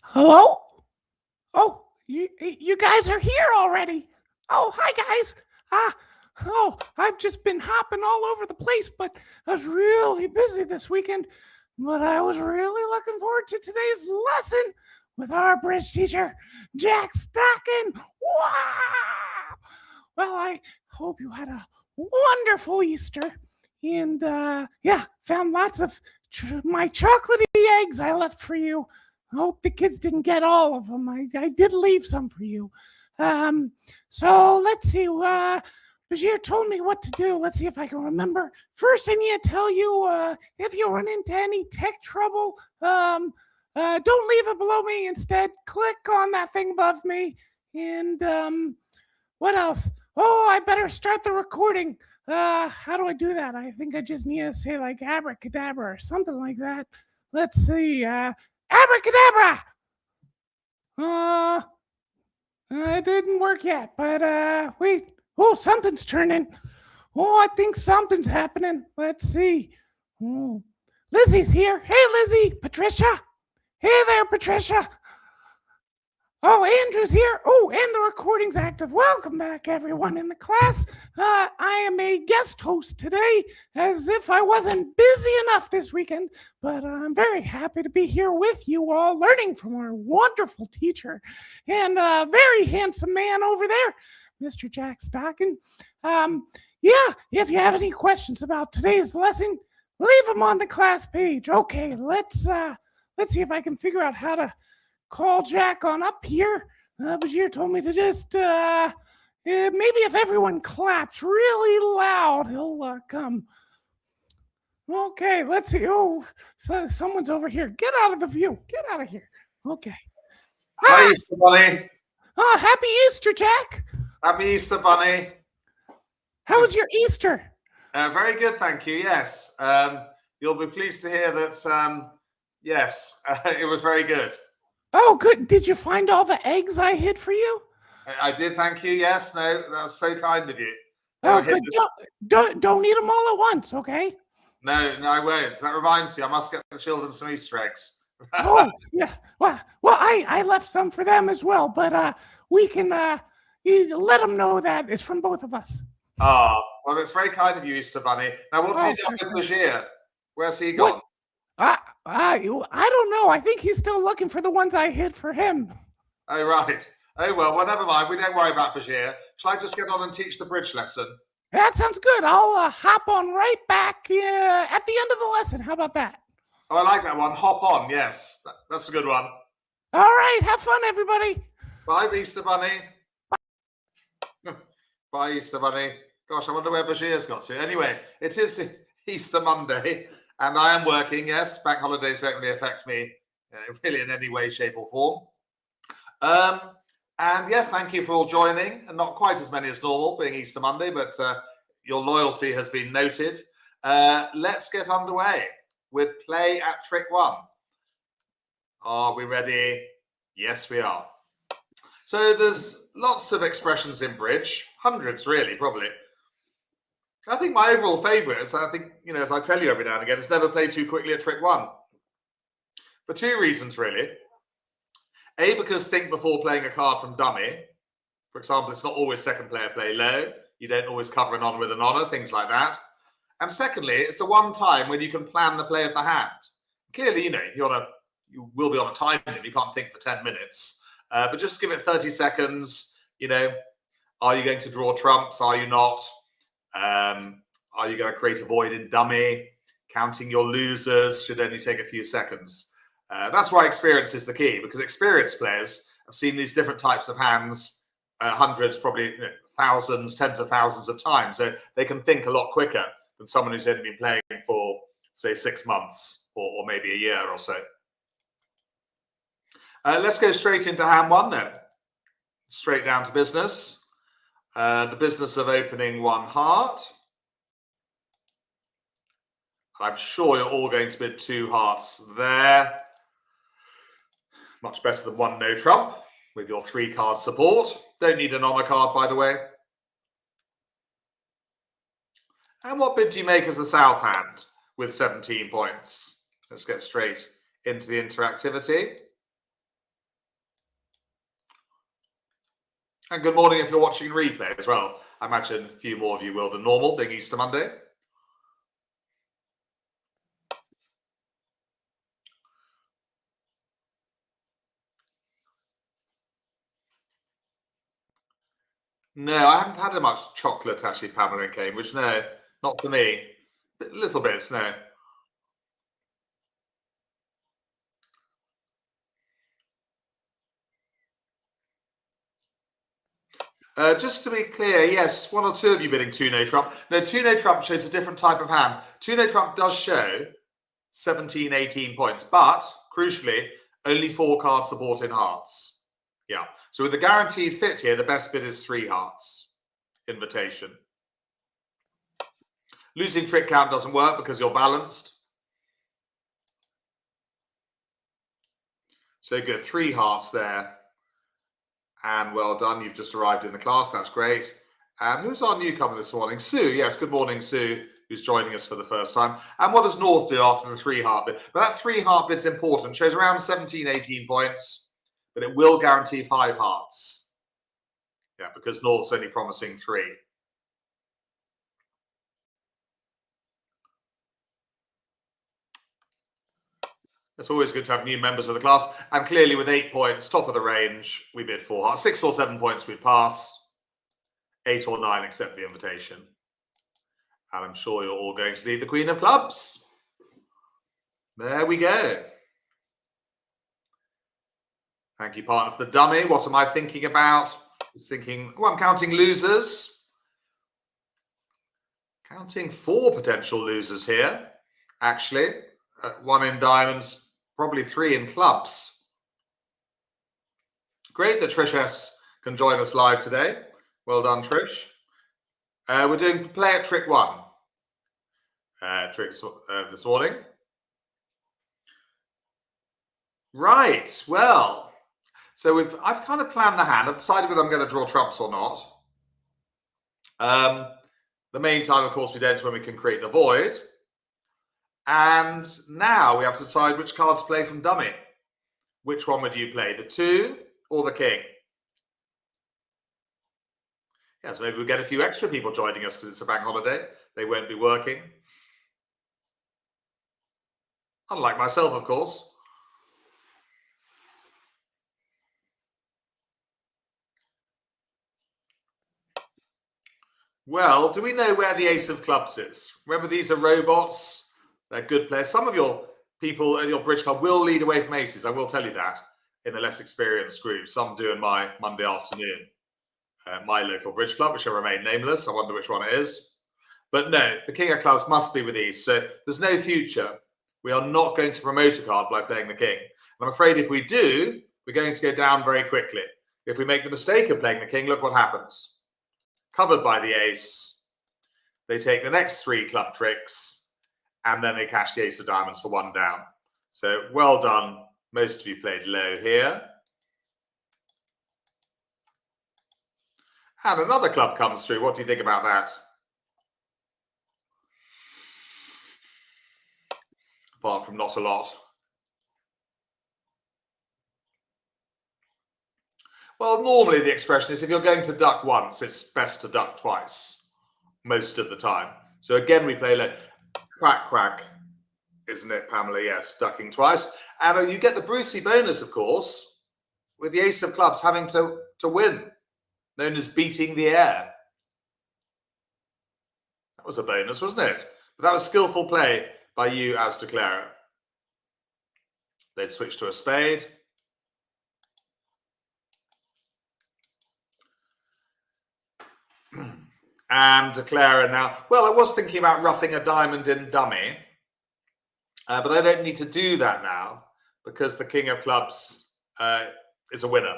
Hello? Oh, you guys are here already. Oh, hi guys. Ah, I've just been hopping all over the place, but I was really busy this weekend. But I was really looking forward to today's lesson with our bridge teacher, Jack Stockin. Wow! Well, I hope you had a wonderful Easter, and yeah, found lots of my chocolatey eggs I left for you. I hope the kids didn't get all of them. I did leave some for you. So let's see. Bashir told me what to do. Let's see if I can remember. First, I need to tell you if you run into any tech trouble, don't leave it below me. Instead, click on that thing above me. And what else? Oh, I better start the recording. How do I do that? I think I just need to say like abracadabra or something like that. Let's see. Abracadabra! It didn't work yet, but wait. Oh, something's turning. Oh, I think something's happening. Let's see. Oh, Lizzie's here. Hey, Lizzie. Patricia. Hey there, Patricia. Oh, Andrew's here. Oh, and the recording's active. Welcome back, everyone in the class. I am a guest host today, as if I wasn't busy enough this weekend, but I'm very happy to be here with you all, learning from our wonderful teacher and a very handsome man over there, Mr. Jack Stockin. Yeah, if you have any questions about today's lesson, leave them on the class page. Okay, let's see if I can figure out how to call Jack on up here. Bashir told me to just maybe if everyone claps really loud, he'll come. Okay, let's see. Oh, so someone's over here. Get out of the view. Get out of here. Okay. Hi, Easter Bunny. Oh, happy Easter, Jack. Happy Easter, Bunny. How was your Easter? Very good, thank you. Yes. You'll be pleased to hear that, yes, it was very good. Oh, good. Did you find all the eggs I hid for you? I did, thank you. Yes, no, that was so kind of you. Oh, good. Don't eat them all at once, okay? No, I won't. That reminds me, I must get the children some Easter eggs. Oh, yeah. Well, I left some for them as well, but we can you let them know that it's from both of us. Oh, well, it's very kind of you, Easter Bunny. Now, what have you done with Bashir? Where's he gone? I don't know. I think he's still looking for the ones I hid for him. Oh, right. Oh, well, never mind. We don't worry about Bashir. Shall I just get on and teach the bridge lesson? That sounds good. I'll hop on right back at the end of the lesson. How about that? Oh, I like that one. Hop on. Yes, that's a good one. All right. Have fun, everybody. Bye, Easter Bunny. Bye, Easter Bunny. Gosh, I wonder where Bashir's got to. Anyway, it is Easter Monday, and I am working. Yes, bank holidays don't really affect me really in any way, shape, or form. And yes, thank you for all joining, and not quite as many as normal, being Easter Monday, but your loyalty has been noted. Let's get underway with play at trick one. Are we ready? Yes, we are. So there's lots of expressions in bridge, hundreds really, probably. I think my overall favourite is, I think, as I tell you every now and again, is never play too quickly at trick one. For two reasons, really. A, because think before playing a card from dummy. For example, it's not always second player play low. You don't always cover an honour with an honour, things like that. And secondly, it's the one time when you can plan the play of the hand. Clearly, you will be on a time limit. You can't think for 10 minutes. But just give it 30 seconds. Are you going to draw trumps? Are you not? Are you going to create a void in dummy? Counting your losers should only take a few seconds. That's why experience is the key, because experienced players have seen these different types of hands, hundreds, probably thousands, tens of thousands of times. So they can think a lot quicker than someone who's only been playing for, say, 6 months or maybe a year or so. Let's go straight into hand one then. Straight down to business. The business of opening one heart. I'm sure you're all going to bid 2 hearts there. Much better than 1 no trump with your 3 card support. Don't need an honour card, by the way. And what bid do you make as the south hand with 17 points? Let's get straight into the interactivity. And good morning if you're watching replay as well. I imagine a few more of you will than normal, being Easter Monday. No, I haven't had much chocolate actually, Pamela in Cambridge. No, not for me. A little bit, no. Just to be clear, yes, one or two of you bidding 2 no trump. No, 2 no trump shows a different type of hand. 2 no trump does show 17, 18 points, but crucially, only 4 cards support in hearts. Yeah, so with the guaranteed fit here, the best bid is 3 hearts. Invitation. Losing trick count doesn't work because you're balanced. So good, 3 hearts there. And well done, you've just arrived in the class, that's great. And who's our newcomer this morning? Sue, yes, good morning, Sue, who's joining us for the first time. And what does North do after the 3 heart bid? But that 3 heart bid's important, shows around 17, 18 points, but it will guarantee 5 hearts. Yeah, because North's only promising 3. It's always good to have new members of the class. And clearly with 8 points, top of the range, we bid 4 hearts. 6 or 7 points, we pass. 8 or 9, accept the invitation. And I'm sure you're all going to be the Queen of Clubs. There we go. Thank you, partner, for the dummy. What am I thinking about? Just thinking, oh, I'm counting losers. Counting 4 potential losers here, actually. 1 in diamonds. Probably 3 in clubs. Great that Trish S can join us live today. Well done, Trish. We're doing play at trick 1. Tricks this morning. Right. Well, so I've kind of planned the hand. I've decided whether I'm going to draw trumps or not. The main time, of course, we don't when we can create the void. And now we have to decide which card to play from dummy. Which one would you play, the 2 or the king? Yeah, so maybe we'll get a few extra people joining us because it's a bank holiday. They won't be working. Unlike myself, of course. Well, do we know where the ace of clubs is? Remember, these are robots. They're good players. Some of your people at your bridge club will lead away from aces. I will tell you that in the less experienced group. Some do in my Monday afternoon. My local bridge club, which will remain nameless. I wonder which one it is. But no, the king of clubs must be with these. So there's no future. We are not going to promote a card by playing the king. And I'm afraid if we do, we're going to go down very quickly. If we make the mistake of playing the king, look what happens. Covered by the ace. They take the next 3 club tricks, and then they cash the ace of diamonds for 1 down. So well done. Most of you played low here. And another club comes through. What do you think about that? Apart from not a lot. Well, normally the expression is if you're going to duck once, it's best to duck twice, most of the time. So again, we play low. Quack, quack, isn't it, Pamela? Yes, ducking twice. And you get the Brucey bonus, of course, with the ace of clubs having to win, known as beating the air. That was a bonus, wasn't it? But that was skillful play by you as declarer. They'd switch to a spade. And declarer now. Well, I was thinking about roughing a diamond in dummy. But I don't need to do that now because the king of clubs is a winner.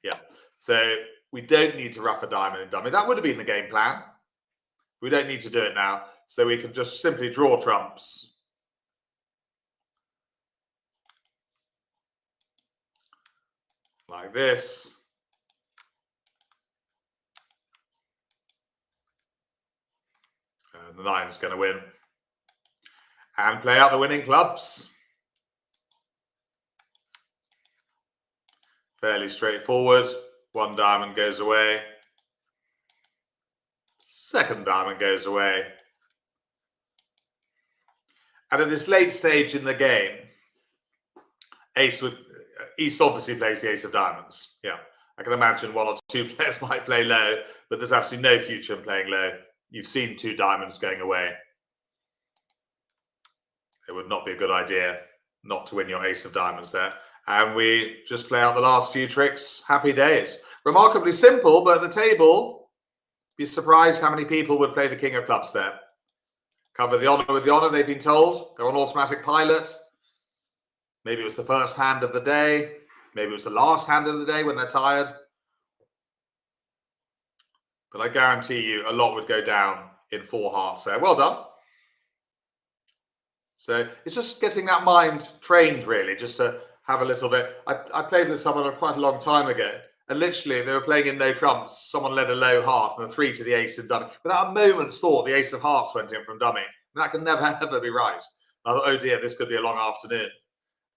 Yeah. So we don't need to rough a diamond in dummy. That would have been the game plan. We don't need to do it now. So we can just simply draw trumps. Like this. And the 9's going to win. And play out the winning clubs. Fairly straightforward. One diamond goes away. Second diamond goes away. And at this late stage in the game, East obviously plays the ace of diamonds. Yeah, I can imagine one or two players might play low, but there's absolutely no future in playing low. You've seen two diamonds going away. It would not be a good idea not to win your ace of diamonds there. And we just play out the last few tricks. Happy days. Remarkably simple, but at the table, be surprised how many people would play the king of clubs there. Cover the honor with the honor, they've been told. They're on automatic pilot. Maybe it was the first hand of the day. Maybe it was the last hand of the day when they're tired. But I guarantee you a lot would go down in four hearts there. Well done. So it's just getting that mind trained, really, just to have a little bit. I played with someone quite a long time ago, and literally they were playing in no trumps. Someone led a low heart and a 3 to the ace in dummy. Without a moment's thought, the ace of hearts went in from dummy. And that can never, ever be right. I thought, oh dear, this could be a long afternoon.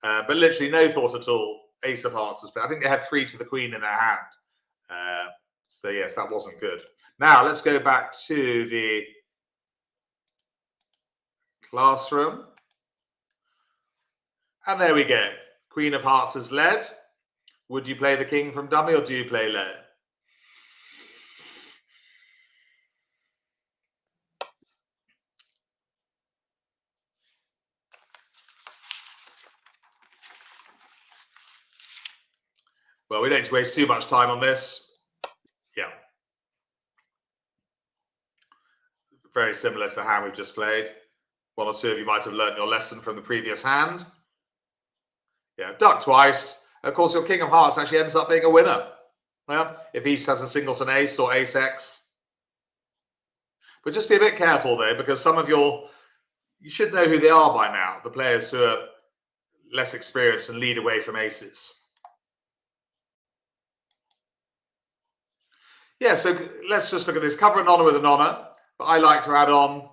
But literally no thought at all. Ace of hearts was played. I think they had 3 to the queen in their hand. So yes, that wasn't good. Now let's go back to the classroom. And there we go. Queen of hearts has led. Would you play the king from dummy or do you play low? Well, we don't need to waste too much time on this. Yeah. Very similar to the hand we've just played. One or two of you might have learnt your lesson from the previous hand. Yeah, duck twice. Of course, your king of hearts actually ends up being a winner. Yeah, if East has a singleton ace or ace X. But just be a bit careful though, because some of you should know who they are by now, the players who are less experienced and lead away from aces. Yeah, so let's just look at this. Cover an honor with an honor, but I like to add on,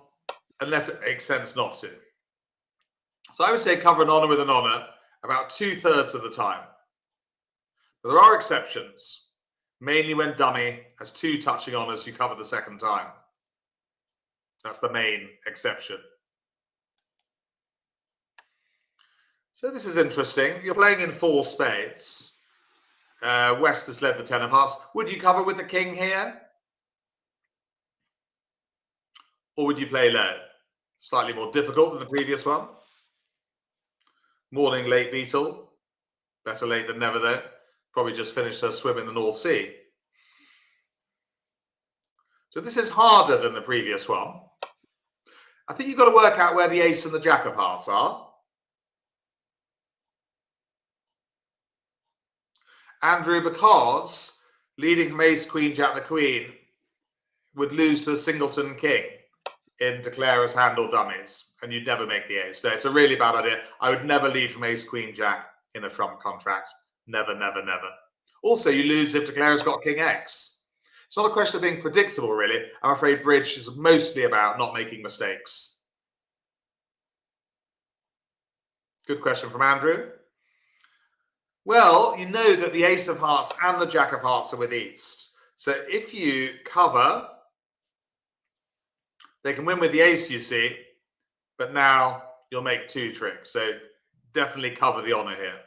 unless it makes sense not to. So I would say cover an honor with an honor about 2/3 of the time. But there are exceptions, mainly when dummy has 2 touching honors, you cover the second time. That's the main exception. So this is interesting. You're playing in 4 spades. West has led the 10 of hearts. Would you cover with the king here? Or would you play low? Slightly more difficult than the previous one. Morning late beetle. Better late than never though. Probably just finished her swim in the North Sea. So this is harder than the previous one. I think you've got to work out where the ace and the jack of hearts are. Andrew, because leading from ace, queen, jack, the queen would lose to a singleton king in declarers, hand, or dummies, and you'd never make the ace. No, it's a really bad idea. I would never lead from ace, queen, jack in a trump contract. Never, never, never. Also, you lose if declarer's got king X. It's not a question of being predictable, really. I'm afraid bridge is mostly about not making mistakes. Good question from Andrew. Well, you know that the ace of hearts and the jack of hearts are with East. So if you cover, they can win with the ace, you see, but now you'll make 2 tricks. So definitely cover the honor here,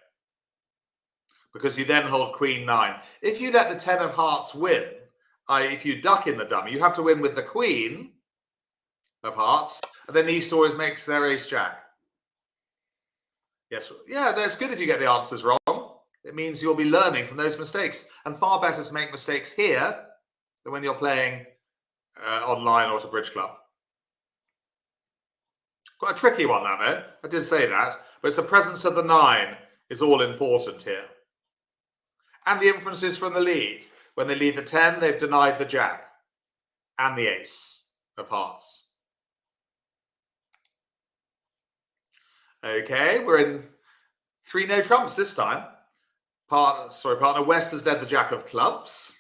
because you then hold queen 9. If you let the 10 of hearts win, if you duck in the dummy, you have to win with the queen of hearts, and then East always makes their ace jack. Yes, yeah, that's good if you get the answers wrong. It means you'll be learning from those mistakes, and far better to make mistakes here than when you're playing online or at a bridge club. Quite a tricky one, that though. I did say that, but it's the presence of the 9 is all important here, and the inferences from the lead. When they lead the 10, they've denied the jack and the ace of hearts. Okay, we're in 3 no trumps this time. Partner West has led the jack of clubs.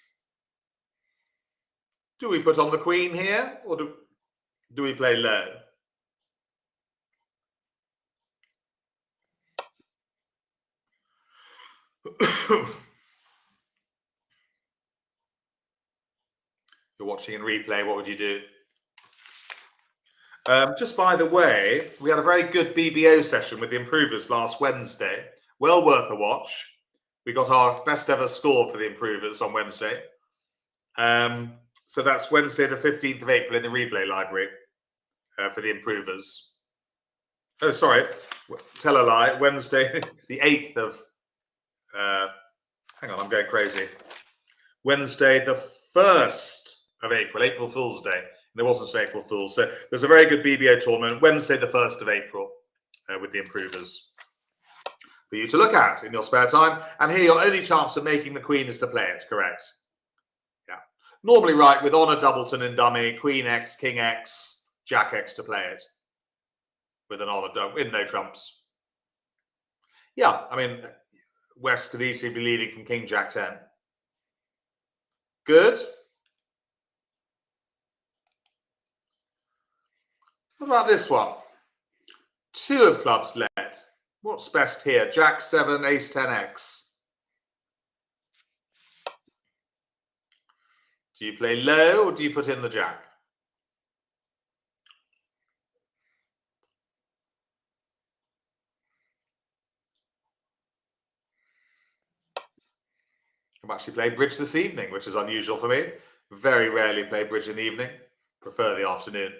Do we put on the queen here, or do we play low? you're watching in replay, what would you do? Just by the way, we had a very good BBO session with the improvers last Wednesday. Well worth a watch. We got our best ever score for the improvers on Wednesday. So that's Wednesday, the 15th of April in the replay library for the improvers. Oh, sorry, tell a lie. Wednesday, the 8th of, hang on, I'm going crazy. Wednesday, the 1st of April, April Fool's Day. There wasn't an April Fool's. So there's a very good BBO tournament, Wednesday, the 1st of April, with the improvers for you to look at in your spare time. And here, your only chance of making the queen is to play it, correct? Yeah. Normally, right, with Honor Doubleton in dummy, Queen X, King X, Jack X to play it. With an Honor with no trumps. Yeah, I mean, West could easily be leading from King Jack 10. Good. What about this one? 2 of clubs led. What's best here? Jack 7, Ace 10X. Do you play low or do you put in the Jack? I've actually played bridge this evening, which is unusual for me. Very rarely play bridge in the evening. Prefer the afternoon.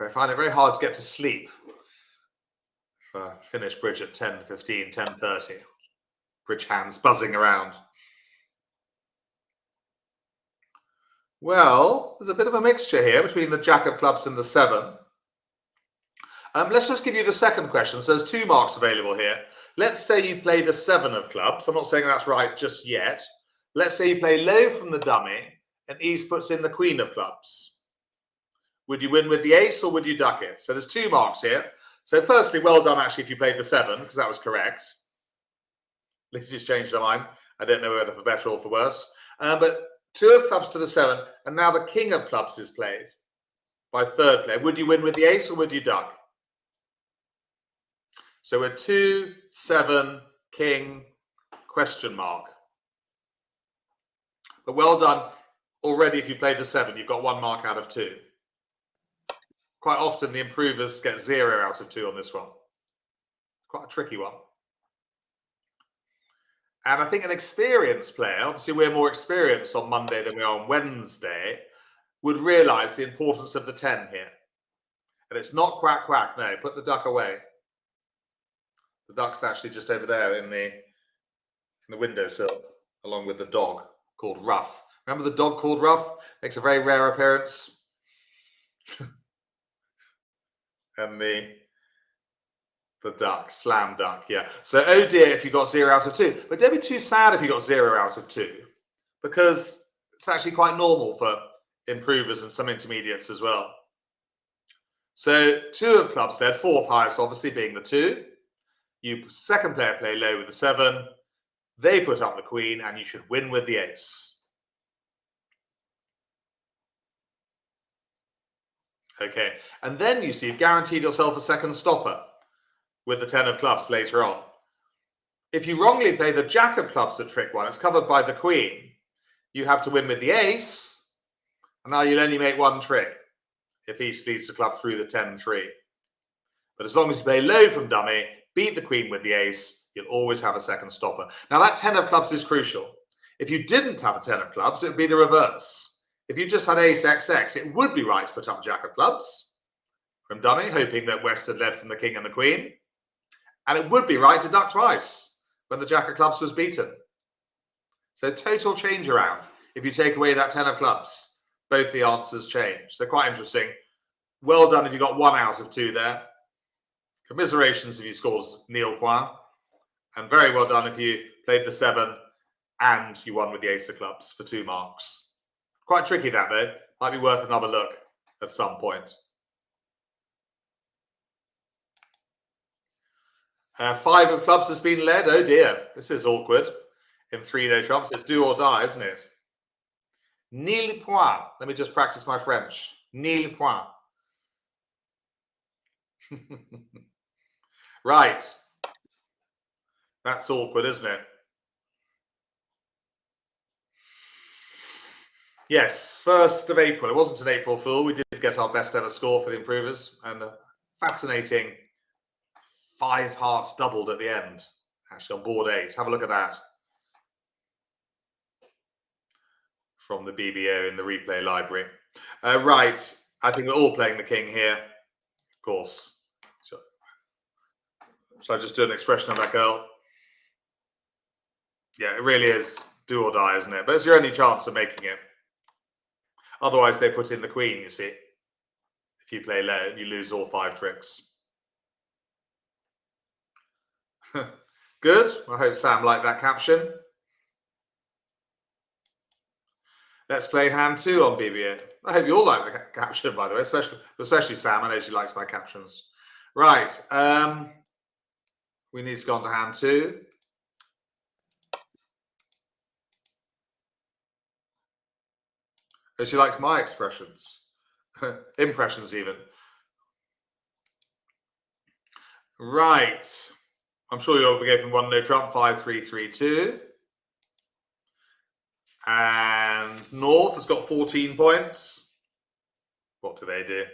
I find it very hard to get to sleep. Finish bridge at 10:15, 10:30. Bridge hands buzzing around. Well, there's a bit of a mixture here between the Jack of clubs and the 7. Let's just give you the second question. So there's 2 marks available here. Let's say you play the 7 of clubs. I'm not saying that's right just yet. Let's say you play low from the dummy and East puts in the Queen of clubs. Would you win with the ace or would you duck it? So there's 2 marks here. So firstly, well done actually if you played the 7, because that was correct. Lizzie's changed her mind. I don't know whether for better or for worse. But 2 of clubs to the 7, and now the King of clubs is played by third player. Would you win with the ace or would you duck? So we're 2, 7, King, question mark. But well done already if you played the 7. You've got 1 mark out of 2. Quite often the improvers get 0 out of 2 on this one. Quite a tricky one. And I think an experienced player, obviously we're more experienced on Monday than we are on Wednesday, would realise the importance of the 10 here. And it's not quack, quack, no, put the duck away. The duck's actually just over there in the windowsill, along with the dog called Ruff. Remember the dog called Ruff? Makes a very rare appearance. And the duck, slam duck, yeah. So, oh dear, if you got 0 out of 2. But don't be too sad if you got 0 out of 2, because it's actually quite normal for improvers and some intermediates as well. So, 2 of clubs led, 4th highest obviously being the 2. You second player play low with the 7. They put up the Queen, and you should win with the ace. Okay, and then you see you've guaranteed yourself a second stopper with the 10 of clubs later on. If you wrongly play the Jack of clubs at trick 1, it's covered by the Queen. You have to win with the ace, and now you'll only make 1 trick if East leads the club through the 10-3. But as long as you play low from dummy, beat the Queen with the ace, you'll always have a second stopper. Now that 10 of clubs is crucial. If you didn't have a 10 of clubs, it would be the reverse. If you just had ace XX, it would be right to put up Jack of clubs from dummy, hoping that West had led from the King and the Queen. And it would be right to duck twice when the Jack of clubs was beaten. So total change around. If you take away that 10 of clubs, both the answers change. So quite interesting. Well done if you got 1 out of 2 there. Commiserations if you scored nil point. And very well done if you played the 7 and you won with the ace of clubs for 2 marks. Quite tricky that though. Might be worth another look at some point. 5 of clubs has been led. Oh dear, this is awkward. In 3 no trumps, it's do or die, isn't it? Nil point. Let me just practice my French. Nil point. Right. That's awkward, isn't it? Yes, 1st of April. It wasn't an April Fool. We did get our best ever score for the improvers, and a fascinating 5 hearts doubled at the end, actually on board 8. Have a look at that from the BBO in the replay library. Right, I think we're all playing the king here, of course. Shall I just do an expression of that girl? Yeah, it really is do or die, isn't it? But it's your only chance of making it. Otherwise, they put in the queen, you see. If you play low, you lose all 5 tricks. Good. I hope Sam liked that caption. Let's play hand 2 on BBA. I hope you all like the caption, by the way, especially Sam. I know she likes my captions. Right. We need to go on to hand 2. She likes my expressions. Impressions, even. Right. I'm sure you'll be open 1 no trump, 5, 3, 3, 2. And North has got 14 points. What do they do?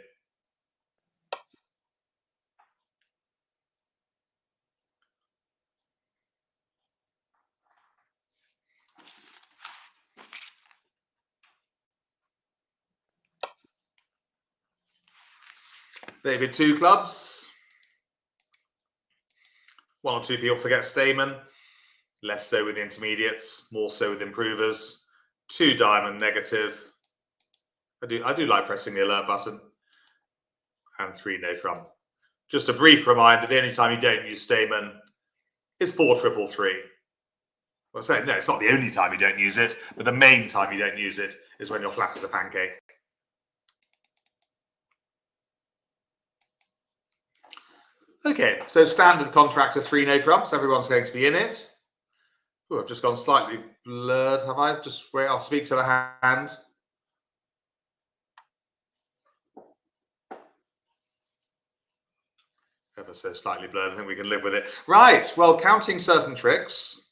David, 2 clubs. 1 or 2 people forget Stamen. Less so with intermediates, more so with improvers. 2 diamond negative. I do like pressing the alert button. And 3 no trump. Just a brief reminder, the only time you don't use Stamen is 4 triple 3. Well, I say, no, it's not the only time you don't use it, but the main time you don't use it is when you're flat as a pancake. Okay, so standard contract of 3 no trumps. Everyone's going to be in it. Oh, I've just gone slightly blurred, have I? Just wait, I'll speak to the hand. Ever so slightly blurred, I think we can live with it. Right, well, counting certain tricks.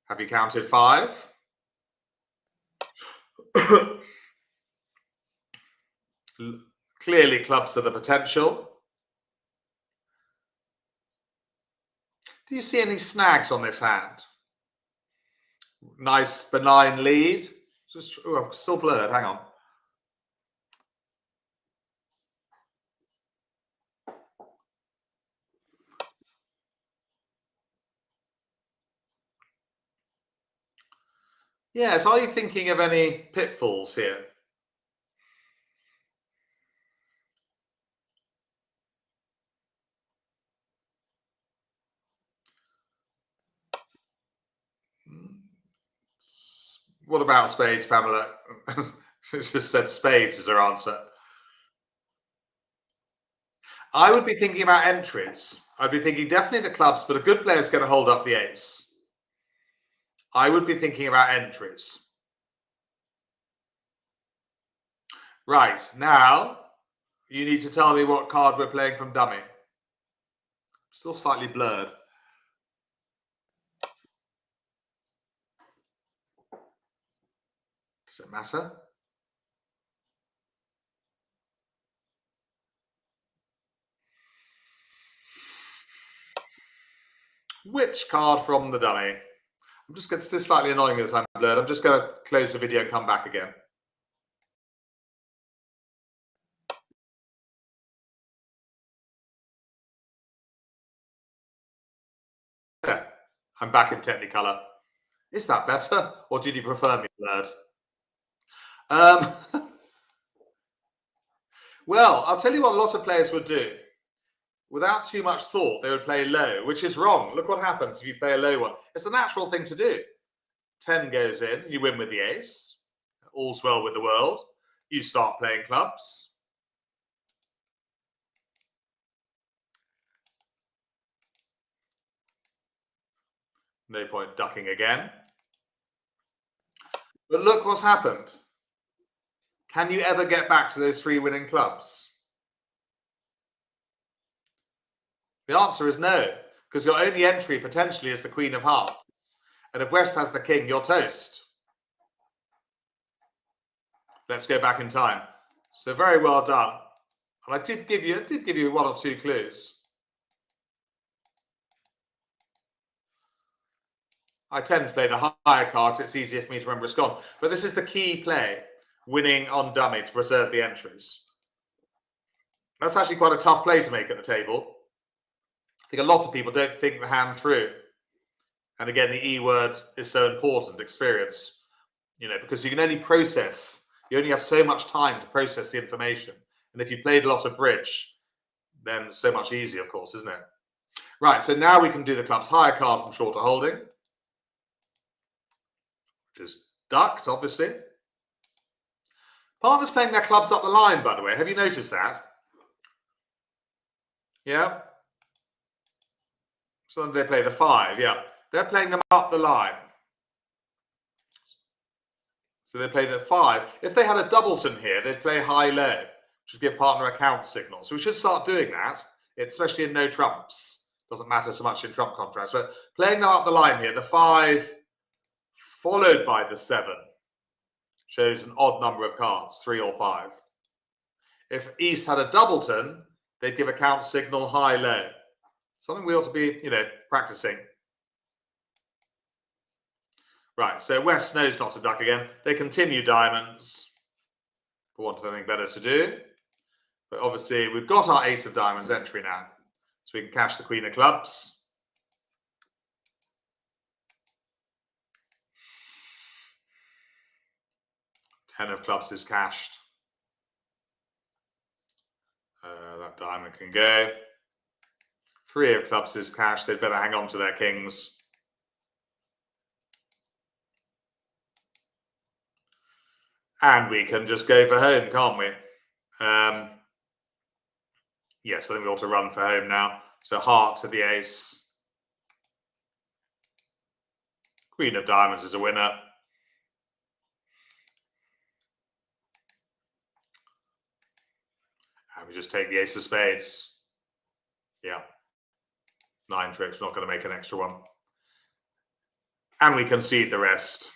Have you counted 5? Clearly, clubs are the potential. Do you see any snags on this hand? Nice, benign lead. Just, I'm still blurred, hang on. Yes, are you thinking of any pitfalls here? What about spades, Pamela? She just said spades is her answer. I would be thinking about entries. I'd be thinking definitely the clubs, but a good player is going to hold up the ace. I would be thinking about entries. Right, now you need to tell me what card we're playing from dummy. Still slightly blurred. Does it matter? Which card from the dummy? I'm just going to, it's slightly annoying as I'm blurred. I'm just going to close the video and come back again. Yeah, I'm back in Technicolor. Is that better, or did you prefer me blurred? Well, I'll tell you what a lot of players would do. Without too much thought, they would play low, which is wrong. Look what happens if you play a low one. It's the natural thing to do. 10 goes in, you win with the ace. All's well with the world. You start playing clubs. No point ducking again. But look what's happened. Can you ever get back to those 3 winning clubs? The answer is no, because your only entry potentially is the Queen of Hearts. And if West has the king, you're toast. Let's go back in time. So very well done. And I did give you 1 or 2 clues. I tend to play the higher cards. It's easier for me to remember it's gone. But this is the key play, winning on dummy to preserve the entries. That's actually quite a tough play to make at the table. I think a lot of people don't think the hand through. And again, the E word is so important, experience. You know, because you can only process, you only have so much time to process the information. And if you played a lot of bridge, then so much easier, of course, isn't it? Right, so now we can do the club's higher card from shorter holding. Which is ducked, obviously. Partners playing their clubs up the line, by the way. Have you noticed that? Yeah? So they play the 5, yeah. They're playing them up the line. So they play the 5. If they had a doubleton here, they'd play high-low, which would give partner a count signal. So we should start doing that, especially in no trumps. Doesn't matter so much in trump contrast. But playing them up the line here, the 5 followed by the 7 shows an odd number of cards, 3 or 5. If East had a doubleton, they'd give a count signal high-low. Something we ought to be, practicing. Right, so West knows not to duck again. They continue diamonds for want of anything better to do. But obviously, we've got our ace of diamonds entry now. So we can cash the queen of clubs. Ten of clubs is cashed. That diamond can go. 3 of clubs is cashed. They'd better hang on to their kings. And we can just go for home, can't we? Yes, I think we ought to run for home now. So heart to the ace. Queen of diamonds is a winner. And we just take the ace of spades. Yeah. 9 tricks, we're not going to make an extra one. And we concede the rest.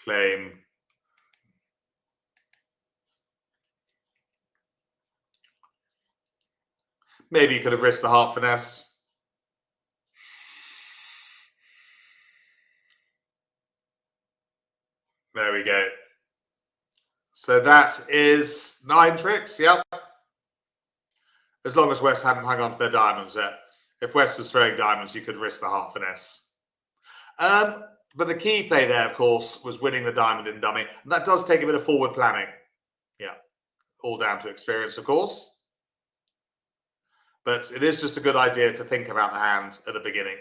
Claim. Maybe you could have risked the heart finesse. There we go. So that is 9 tricks, yep. As long as West hadn't hung on to their diamonds there. If West was throwing diamonds, you could risk the heart finesse. But the key play there, of course, was winning the diamond in dummy. And that does take a bit of forward planning. Yeah, all down to experience, of course. But it is just a good idea to think about the hand at the beginning.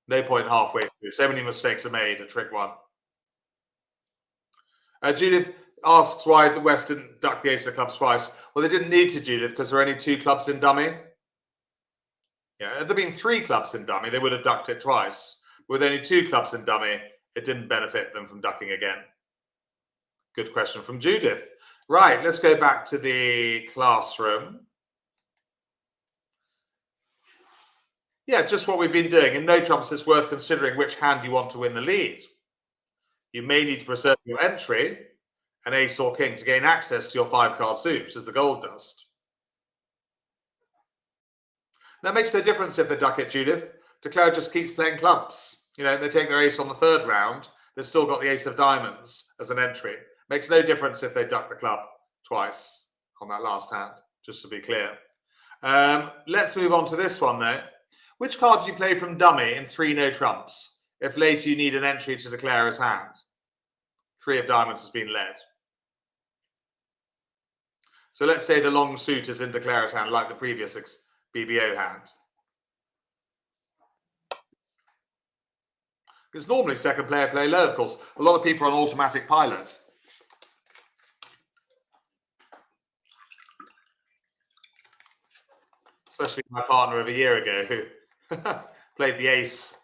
No point halfway through. So many mistakes are made at trick 1. Judith asks why the West didn't duck the ace of clubs twice. Well, they didn't need to, Judith, because there are only 2 clubs in dummy. Yeah, had there been 3 clubs in dummy, they would have ducked it twice. With only 2 clubs in dummy, it didn't benefit them from ducking again. Good question from Judith. Right, let's go back to the classroom. Yeah, just what we've been doing. In no trumps, it's worth considering which hand you want to win the lead. You may need to preserve your entry, an ace or king, to gain access to your 5-card soups, as the gold dust. That makes no difference if they duck it, Judith. Declare just keeps playing clubs. They take their ace on the 3rd round. They've still got the ace of diamonds as an entry. Makes no difference if they duck the club twice on that last hand, just to be clear. Let's move on to this one, though. Which card do you play from dummy in 3 no trumps if later you need an entry to declare as hand? 3 of diamonds has been led. So let's say the long suit is in declare as hand, like the previous BBO hand. Because normally second player play low, of course. A lot of people are on automatic pilot. Especially my partner of a year ago who played the ace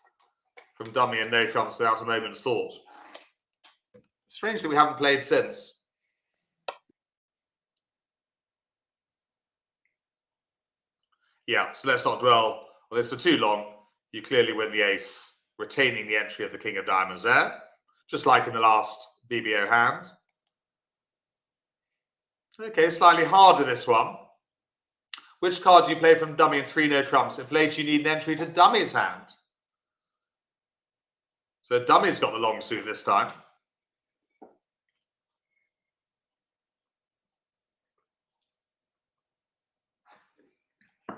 from dummy and no trumps without a moment's thought. Strange that we haven't played since. Yeah, so let's not dwell on this for too long. You clearly win the ace retaining the entry of the king of diamonds there, just like in the last BBO hand. Okay, slightly harder this one. Which card do you play from dummy and 3 no trumps? Inflate, you need an entry to dummy's hand. So dummy's got the long suit this time.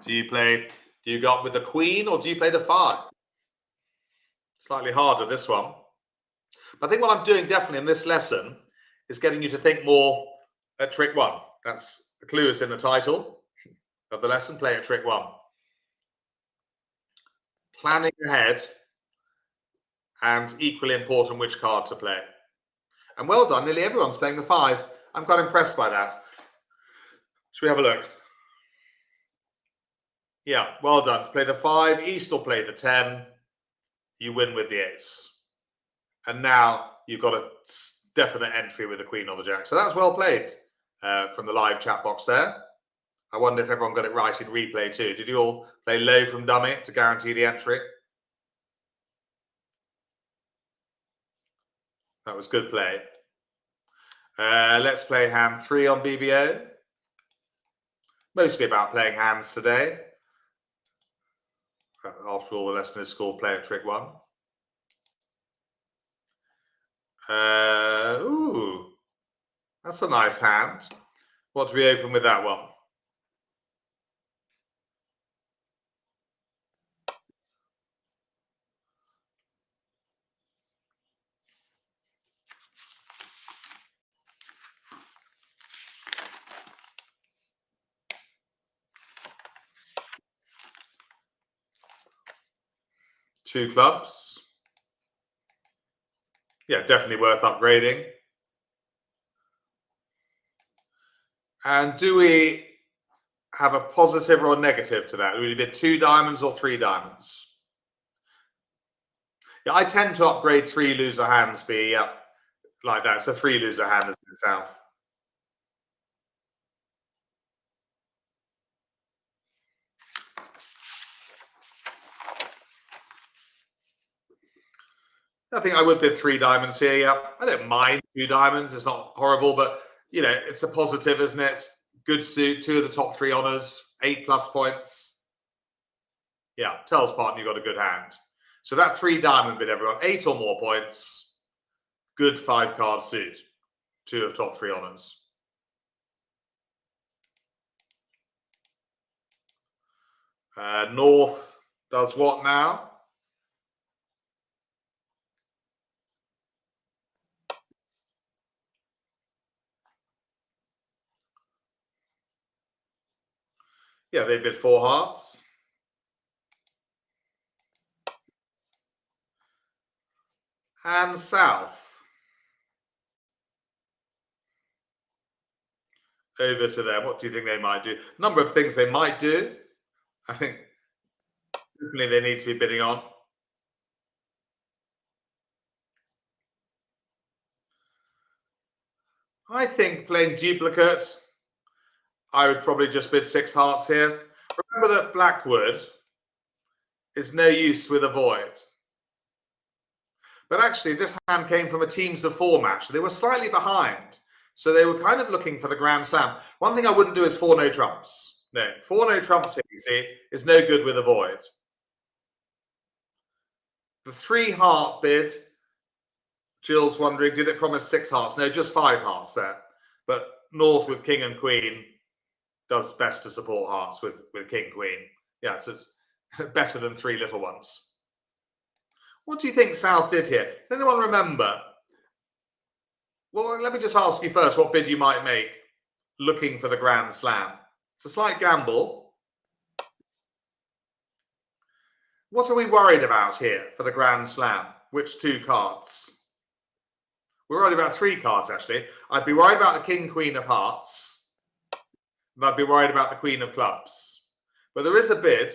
Do you go up with the queen or do you play the 5? Slightly harder this one. But I think what I'm doing definitely in this lesson is getting you to think more at trick 1. That's the clue is in the title of the lesson, play at trick 1. Planning ahead and equally important which card to play. And well done, nearly everyone's playing the 5. I'm quite impressed by that. Should we have a look? Yeah, well done. To play the 5, East will play the 10. You win with the ace. And now you've got a definite entry with the queen or the jack. So that's well played from the live chat box there. I wonder if everyone got it right in replay too. Did you all play low from dummy to guarantee the entry? That was good play. Let's play hand 3 on BBO. Mostly about playing hands today. After all, the lesson is called play at trick 1. Ooh, that's a nice hand. What do we open with that one? Two clubs. Yeah, definitely worth upgrading. And do we have a positive or a negative to that? Would it be 2 diamonds or 3 diamonds? Yeah, I tend to upgrade 3 loser hands, like that. So 3 loser hand is in south. I think I would bid 3 diamonds here. Yeah, I don't mind 2 diamonds. It's not horrible, but you know, it's a positive, isn't it? Good suit, 2 of the top 3 honors, 8+ points. Yeah, tells partner you got a good hand. So that 3 diamond bid, everyone, 8 or more points. Good 5 card suit, 2 of top 3 honors. North does what now? Yeah, they bid 4 hearts. And south. Over to them. What do you think they might do? Number of things they might do. I think definitely they need to be bidding on. I think playing duplicate, I would probably just bid 6 hearts here. Remember that Blackwood is no use with a void. But actually, this hand came from a teams of 4 match. They were slightly behind. So they were kind of looking for the Grand Slam. One thing I wouldn't do is 4 no trumps. No, 4 no trumps here, you see, is no good with a void. The 3 heart bid, Jill's wondering, did it promise 6 hearts? No, just 5 hearts there. But North with king and queen does best to support hearts with king, queen. Yeah, it's better than 3 little ones. What do you think South did here? Does anyone remember? Well, let me just ask you first what bid you might make looking for the Grand Slam. It's a slight gamble. What are we worried about here for the Grand Slam? Which 2 cards? We're worried about 3 cards, actually. I'd be worried about the king, queen of hearts. And I'd be worried about the queen of clubs. But there is a bid.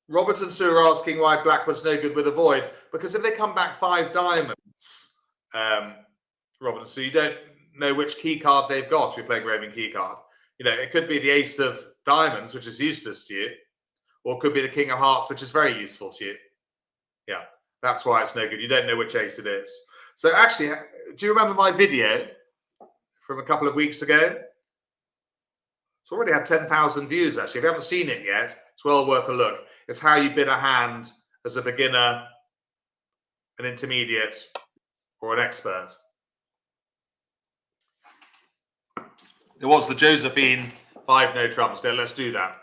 Robert and Sue are asking why Blackwood's no good with a void. Because if they come back 5 diamonds, Robert and Sue, you don't know which key card they've got if you're playing raving key card. You know, it could be the ace of diamonds, which is useless to you. or it could be the king of hearts, which is very useful to you. Yeah, that's why it's no good. You don't know which ace it is. So actually, do you remember my video from a couple of weeks ago? It's already had 10,000 views, actually. If you haven't seen it yet, it's well worth a look. It's how you bid a hand as a beginner, an intermediate, or an expert. It was the Josephine 5 no trumps. Now let's do that.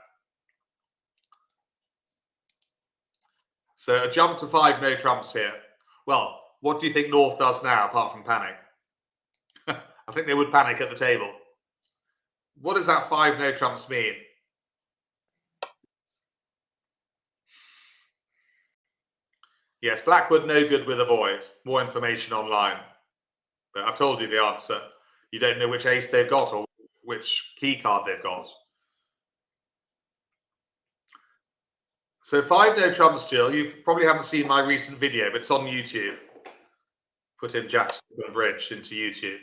So a jump to 5 no trumps here. Well, what do you think North does now, apart from panic? I think they would panic at the table. What does that 5 no trumps mean? Yes, Blackwood no good with a void. More information online. But I've told you the answer. You don't know which ace they've got or which key card they've got. So 5 no trumps, Jill. You probably haven't seen my recent video, but it's on YouTube. Put in Jackson Bridge into YouTube.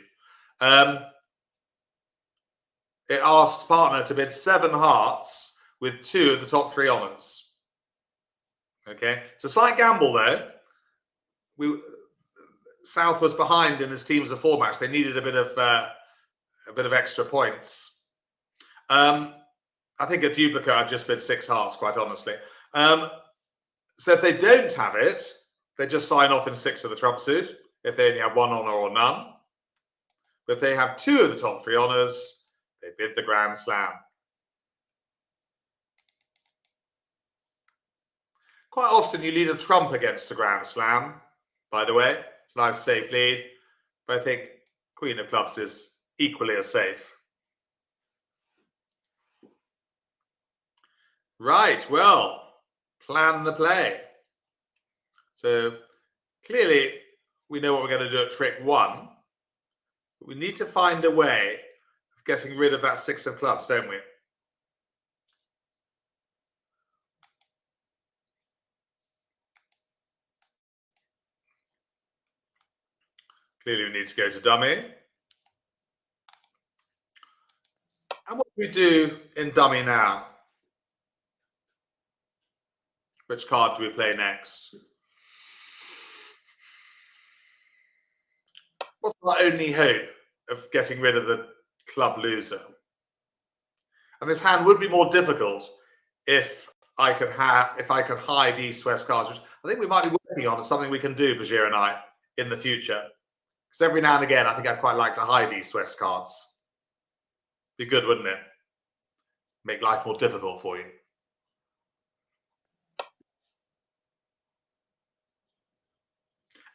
It asks partner to bid 7 hearts with 2 of the top 3 honours. Okay, it's a slight gamble though. South was behind in this Teams of 4 match. They needed a bit of extra points. I think a duplicate, I'd just bid 6 hearts, quite honestly. So if they don't have it, they just sign off in 6 of the trump suit. If they only have 1 honour or none. But if they have 2 of the top 3 honours, they bid the Grand Slam. Quite often you lead a trump against a Grand Slam, by the way. It's a nice safe lead. But I think Queen of Clubs is equally as safe. Right, well, plan the play. So clearly we know what we're going to do at trick 1. But we need to find a way of getting rid of that 6 of clubs, don't we? Clearly we need to go to dummy. And what do we do in dummy now? Which card do we play next? What's our only hope of getting rid of the club loser? And this hand would be more difficult if I could hide East-West cards, which I think we might be working on as something we can do, Bashir and I, in the future. Because every now and again, I think I'd quite like to hide East-West cards. Be good, wouldn't it? Make life more difficult for you.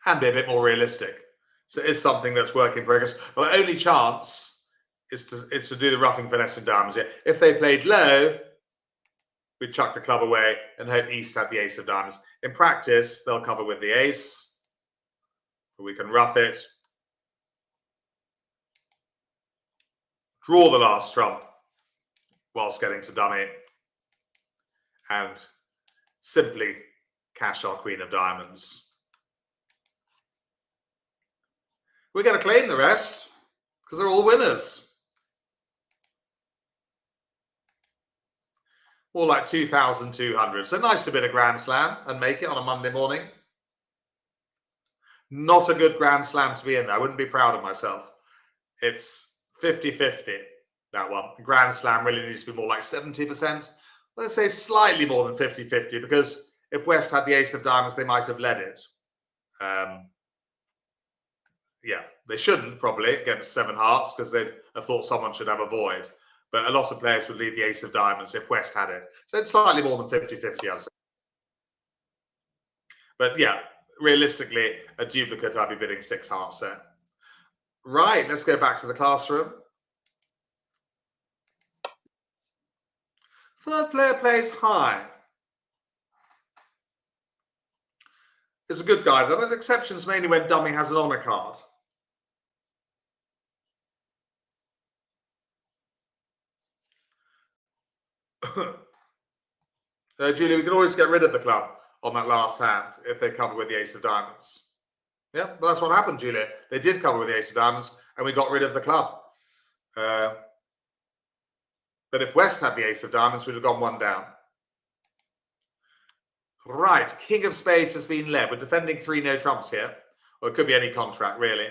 And be a bit more realistic. So it's something that's work in progress. Well, the only chance is to do the roughing finesse and diamonds here. If they played low, we'd chuck the club away and hope East had the ace of diamonds. In practice, they'll cover with the ace. We can rough it. Draw the last trump whilst getting to dummy. And simply cash our Queen of Diamonds. We're going to claim the rest because they're all winners. More like 2,200. So nice to bid a Grand Slam and make it on a Monday morning. Not a good Grand Slam to be in there. I wouldn't be proud of myself. It's 50-50, that one. The Grand Slam really needs to be more like 70%. Let's say slightly more than 50-50 because if West had the ace of diamonds, they might have led it. Yeah, they shouldn't probably against 7 hearts because they'd have thought someone should have a void. But a lot of players would lead the ace of diamonds if West had it. So it's slightly more than 50-50, I'd say. But yeah, realistically, a duplicate, I'd be bidding 6 hearts there. Right, let's go back to the classroom. Third player plays high. It's a good guide, but exceptions mainly when dummy has an honor card. Julia, we can always get rid of the club on that last hand if they cover with the ace of diamonds. Yeah, well, that's what happened, Julia. They did cover with the ace of diamonds and we got rid of the club. But if West had the ace of diamonds, we'd have gone 1 down. Right, King of Spades has been led. We're defending 3 no trumps here. Or it could be any contract, really.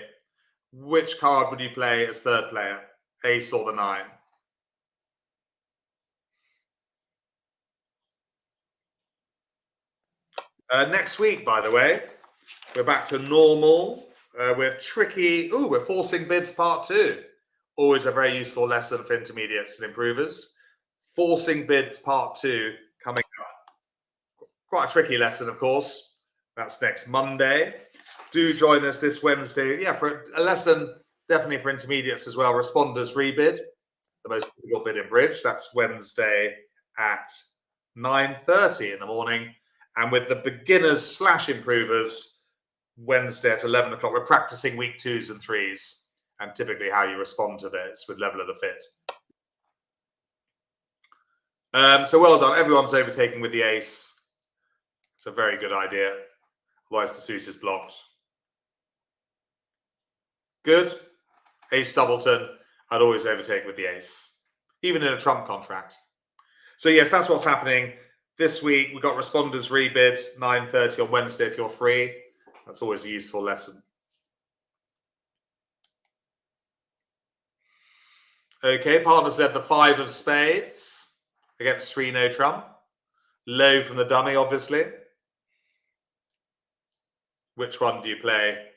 Which card would you play as third player? Ace or the 9? Next week, by the way, we're back to normal. We're tricky. Ooh, we're forcing bids part 2. Always a very useful lesson for intermediates and improvers. Forcing bids part 2 coming up. Quite a tricky lesson, of course. That's next Monday. Do join us this Wednesday. Yeah, for a lesson definitely for intermediates as well. Responders rebid, the most difficult bid in bridge. That's Wednesday at 9:30 in the morning. And with the beginners / improvers, Wednesday at 11 o'clock. We're practicing week 2s and 3s and typically how you respond to this with level of the fit. So well done. Everyone's overtaking with the ace. It's a very good idea. Otherwise the suit is blocked. Good. Ace doubleton. I'd always overtake with the ace, even in a trump contract. So yes, that's what's happening this week. We've got responders rebid 9:30 on Wednesday if you're free. That's always a useful lesson. Okay, partners led the 5 of spades against 3 no trump. Low from the dummy, obviously. Which one do you play?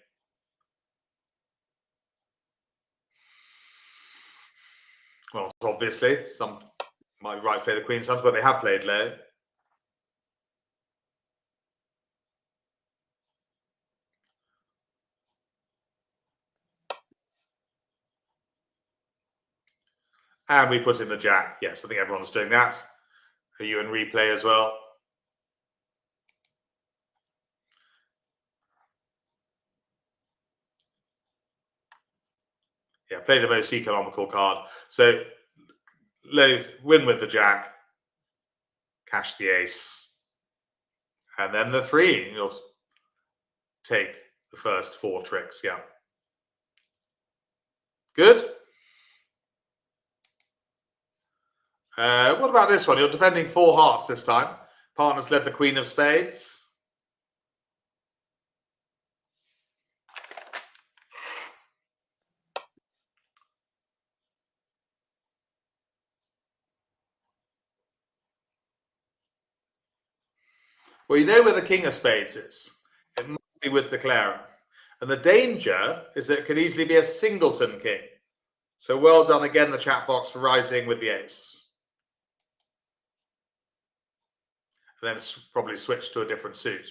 Well, obviously, some might be right to play the queen sons, but they have played low. And we put in the jack. Yes, I think everyone's doing that. Are you in replay as well? Yeah, play the most economical card. So low, win with the jack, cash the ace, and then the 3. You'll take the first 4 tricks. Yeah. Good. What about this one? You're defending 4 hearts this time. Partners led the queen of spades. Well, you know where the king of spades is. It must be with the declarer. And the danger is that it could easily be a singleton king. So well done again, the chat box, for rising with the ace. And then probably switch to a different suit.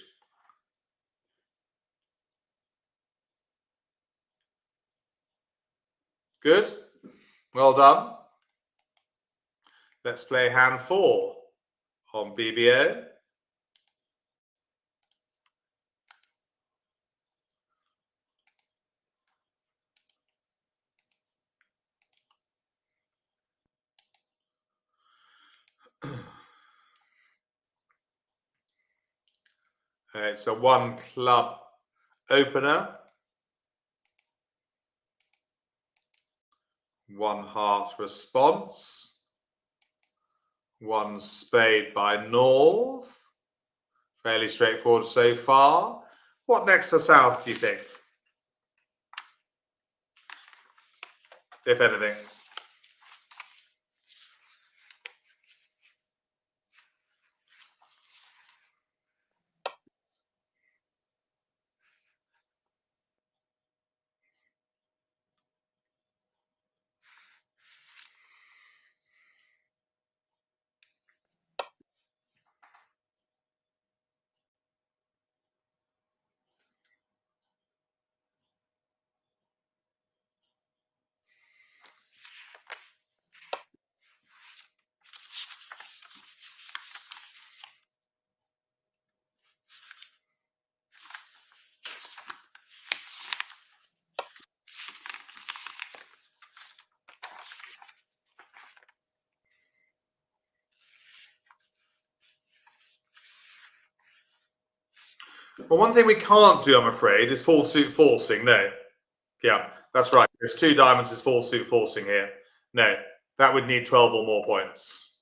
Good. Well done. Let's play hand 4 on BBO. It's a 1 club opener. 1 heart response. 1 spade by north. Fairly straightforward so far. What next for south, do you think? If anything. Well, one thing we can't do, I'm afraid, is full suit forcing. No. Yeah, that's right. There's 2 diamonds is full suit forcing here. No, that would need 12 or more points.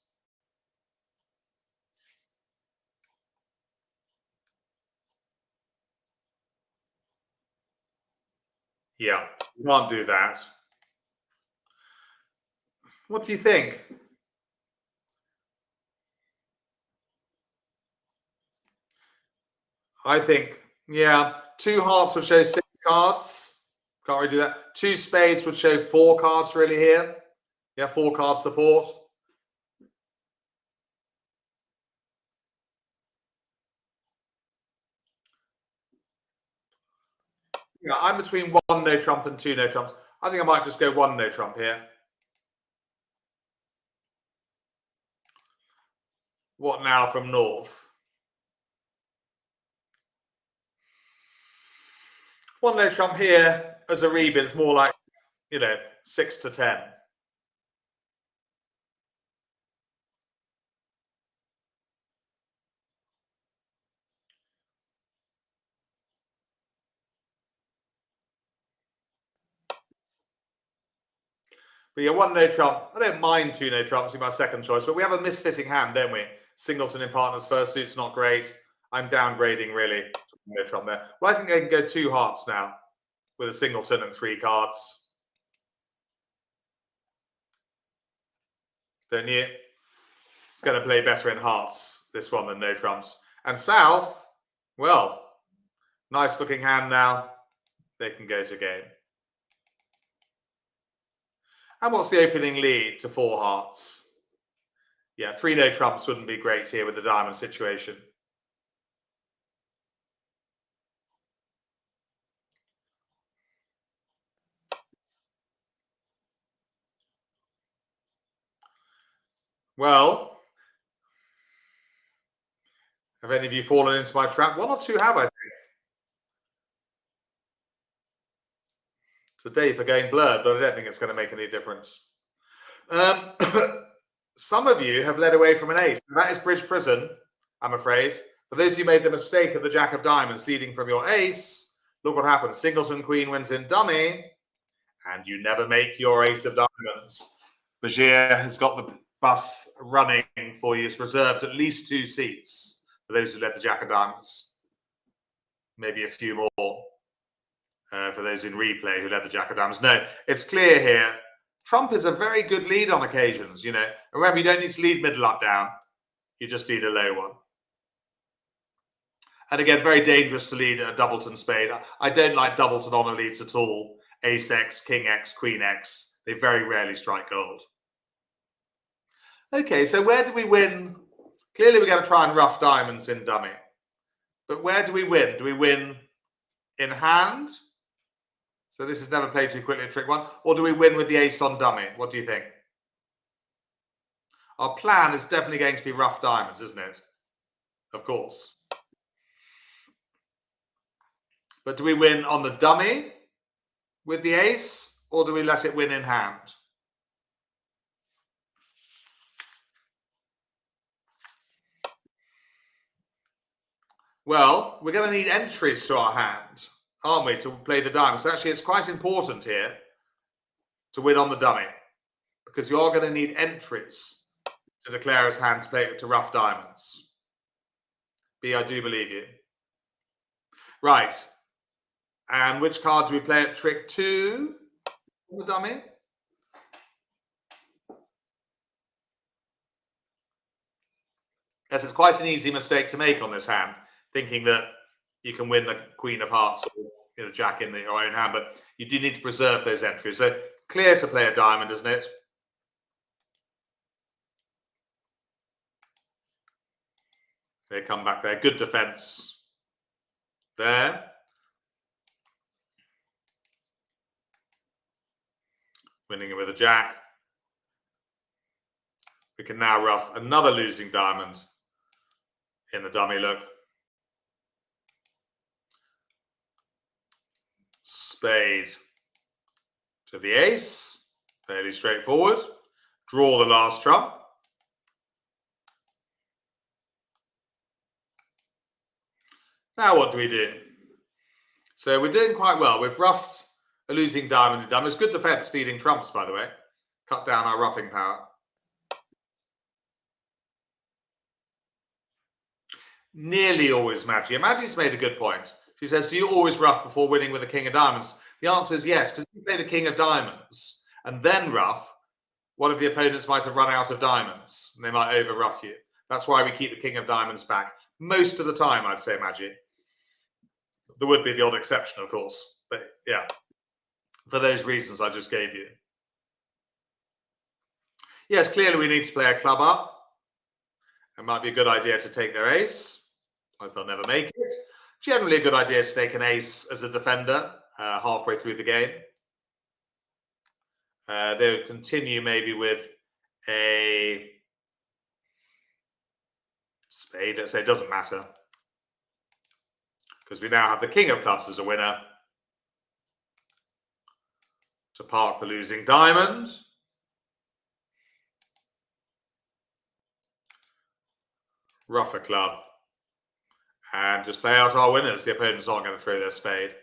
Yeah, you can't do that. What do you think? I think, yeah, 2 hearts would show 6 cards. Can't really do that. 2 spades would show 4 cards really here. Yeah, 4 card support. Yeah, I'm between 1 no trump and 2 no trumps. I think I might just go 1 no trump here. What now from North? 1 no trump here as a rebid. It's more like, 6 to 10. But yeah, 1 no trump. I don't mind 2 no trumps, be my second choice, but we have a misfitting hand, don't we? Singleton in partners first suit's not great. I'm downgrading really. No trump there. Well, I think I can go 2 hearts now with a singleton and 3 cards. Don't you? It's going to play better in hearts, this one, than no trumps. And South, well, nice looking hand now. They can go to game. And what's the opening lead to 4 hearts? Yeah, 3 no trumps wouldn't be great here with the diamond situation. Well, have any of you fallen into my trap? 1 or 2 have, I think. It's a day for going blurred, but I don't think it's going to make any difference. Some of you have led away from an ace. That is bridge prison, I'm afraid. For those who made the mistake of the jack of diamonds leading from your ace, look what happens. Singleton queen wins in dummy, and you never make your ace of diamonds. Bajir has got the bus running for you. It's reserved at least 2 seats for those who led the jack of diamonds. Maybe a few more for those in replay who led the jack of diamonds. No, it's clear here. Trump is a very good lead on occasions, Remember, you don't need to lead middle up down. You just need a low one. And again, very dangerous to lead a doubleton spade. I don't like doubleton honor leads at all. Ace X, King X, Queen X. They very rarely strike gold. Okay, so where do we win? Clearly, we're going to try and rough diamonds in dummy. But where do we win? Do we win in hand? So this is never played too quickly, trick 1. Or do we win with the ace on dummy? What do you think? Our plan is definitely going to be rough diamonds, isn't it? Of course. But do we win on the dummy with the ace? Or do we let it win in hand? Well, we're going to need entries to our hand, aren't we, to play the diamonds. So actually, it's quite important here to win on the dummy, because you are going to need entries to declare his hand to play to rough diamonds. B, I do believe you. Right. And which card do we play at trick 2 on the dummy? Yes, it's quite an easy mistake to make on this hand, thinking that you can win the Queen of Hearts or Jack in your own hand, but you do need to preserve those entries. So clear to play a diamond, isn't it? They come back there. Good defense there. Winning it with a jack. We can now rough another losing diamond in the dummy look. Spade to the ace. Fairly straightforward. Draw the last trump. Now what do we do? So we're doing quite well. We've roughed a losing diamond in dummy. It's good defense leading trumps, by the way. Cut down our roughing power. Nearly always Maggie. And Maggie's made a good point. She says, do you always rough before winning with a king of diamonds? The answer is yes, because if you play the king of diamonds and then ruff, one of the opponents might have run out of diamonds and they might over ruff you. That's why we keep the king of diamonds back most of the time, I'd say, Maggie. There would be the odd exception, of course, but yeah, for those reasons I just gave you. Yes, clearly we need to play a club up. It might be a good idea to take their ace, otherwise they'll never make it. Generally a good idea to take an ace as a defender halfway through the game. They would continue maybe with a spade. Let's say it doesn't matter, because we now have the king of clubs as a winner to park the losing diamond. Ruff a club and just play out our winners. The opponents aren't going to throw their spade.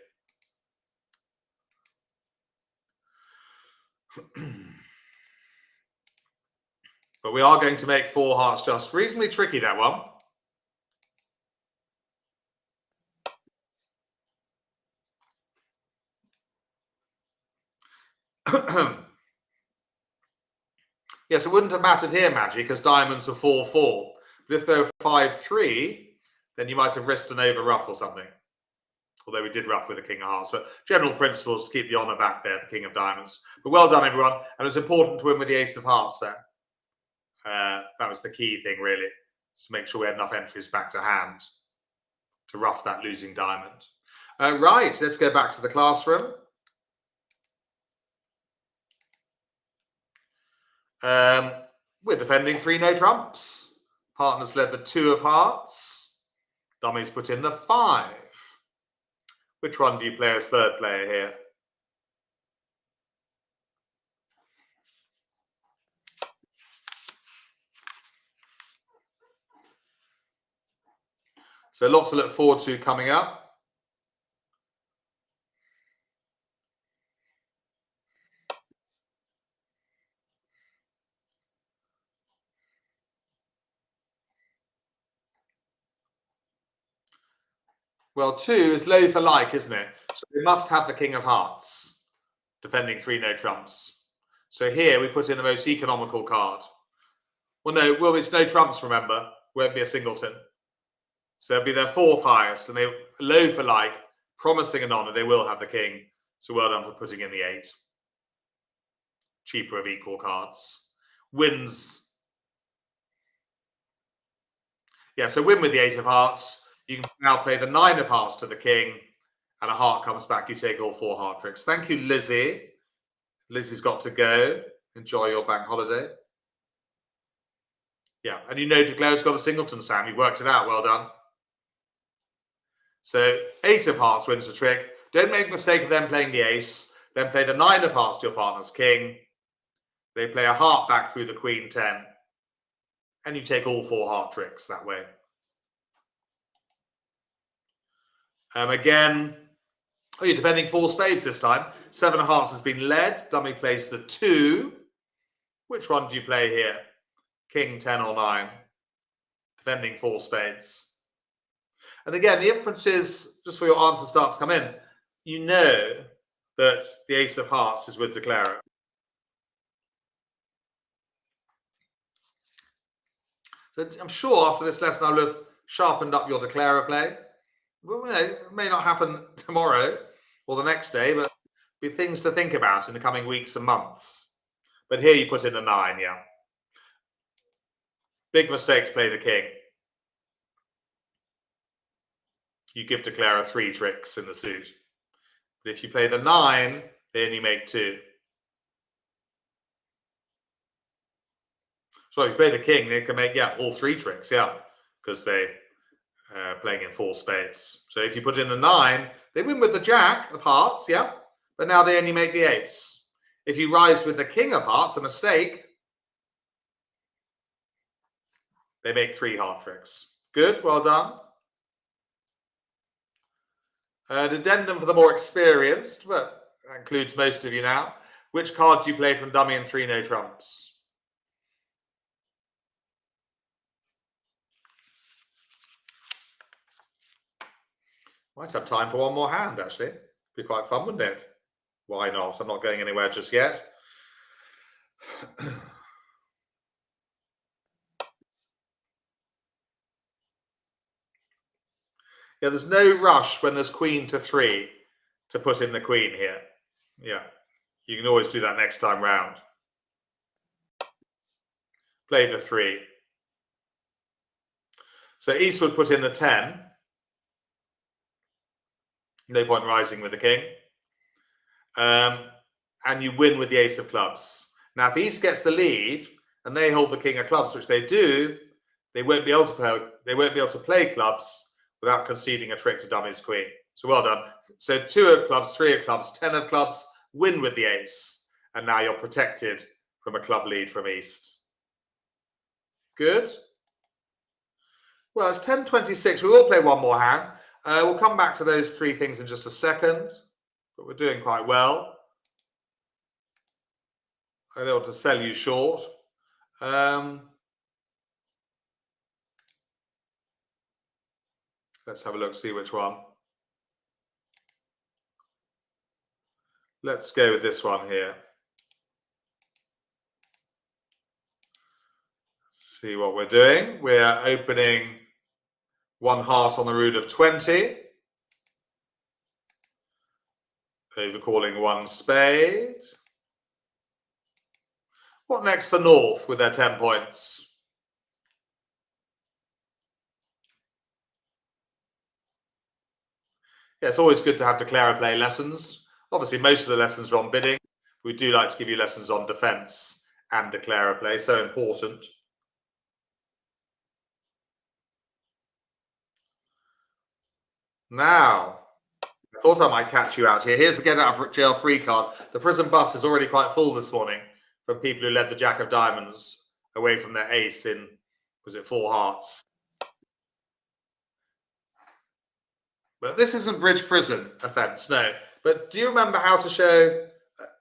But we are going to make 4 hearts just. Reasonably tricky, that one. Yes, it wouldn't have mattered here, Maggie, because diamonds are 4-4. But if they were 5-3, then you might have risked an over ruff or something. Although we did ruff with the king of hearts. But general principles to keep the honour back there, the king of diamonds. But well done, everyone. And it's important to win with the ace of hearts there. That was the key thing, really. To make sure we had enough entries back to hand to ruff that losing diamond. Right, let's go back to the classroom. We're defending 3 no trumps. Partners led the 2 of hearts. Dummies put in the 5. Which one do you play as third player here? So lots to look forward to coming up. Well, 2 is low for like, isn't it? So we must have the king of hearts, defending 3 no trumps. So here we put in the most economical card. Well, no, well, it's no trumps, remember. Won't be a singleton. So it'll be their 4th highest, and they're low for like, promising an honour. They will have the king. So well done for putting in the 8. Cheaper of equal cards. Wins. Yeah, so win with the 8 of hearts. You can now play the 9 of hearts to the king, and a heart comes back. You take all 4 heart tricks. Thank you, Lizzie. Lizzie's got to go. Enjoy your bank holiday. Yeah, and you know Declare's got a singleton, Sam. You've worked it out. Well done. So 8 of hearts wins the trick. Don't make the mistake of them playing the ace. Then play the 9 of hearts to your partner's king. They play a heart back through the queen 10. And you take all 4 heart tricks that way. Again, you're defending 4 spades this time. 7 of hearts has been led. Dummy plays the 2. Which one do you play here? King, 10 or 9. Defending 4 spades. And again, the inference is, just for your answer to start to come in, you know that the ace of hearts is with Declaro. So I'm sure after this lesson I will have sharpened up your Declaro play. Well, you know, it may not happen tomorrow or the next day, but be things to think about in the coming weeks and months. But here you put in a 9, yeah. Big mistake to play the king. You give Declaro 3 tricks in the suit. But if you play the 9, they only make 2. So if you play the king, they can make, yeah, all 3 tricks, yeah, because they playing in 4 spades. So if you put in the 9, they win with the jack of hearts, yeah, but now they only make the ace. If you rise with the king of hearts, a mistake, they make 3 heart tricks. Good, well done. An addendum for the more experienced, but that includes most of you now. Which card do you play from dummy and 3 no trumps? Might have time for one more hand, actually. Be quite fun, wouldn't it? Why not? I'm not going anywhere just yet. Yeah, there's no rush when there's queen to 3 to put in the queen here. Yeah, you can always do that next time round. Play the 3. So East would put in the 10. No point rising with the king. And you win with the ace of clubs. Now, if East gets the lead and they hold the king of clubs, which they do, they won't be able to play clubs without conceding a trick to dummy's queen. So well done. So 2 of clubs, 3 of clubs, 10 of clubs, win with the ace. And now you're protected from a club lead from East. Good. Well, it's 10:26. We will play one more hand. We'll come back to those 3 things in just a second. But we're doing quite well. I don't want to sell you short. Let's have a look, see which one. Let's go with this one here. See what we're doing. We're opening 1 heart on the root of 20. Overcalling 1 spade. What next for North with their 10 points? Yeah, it's always good to have declare play lessons. Obviously, most of the lessons are on bidding. We do like to give you lessons on defense and declare play, so important. Now, I thought I might catch you out here. Here's the get out of jail free card. The prison bus is already quite full this morning from people who led the Jack of Diamonds away from their ace in, was it 4 hearts? But this isn't bridge prison offence, no. But do you remember how to show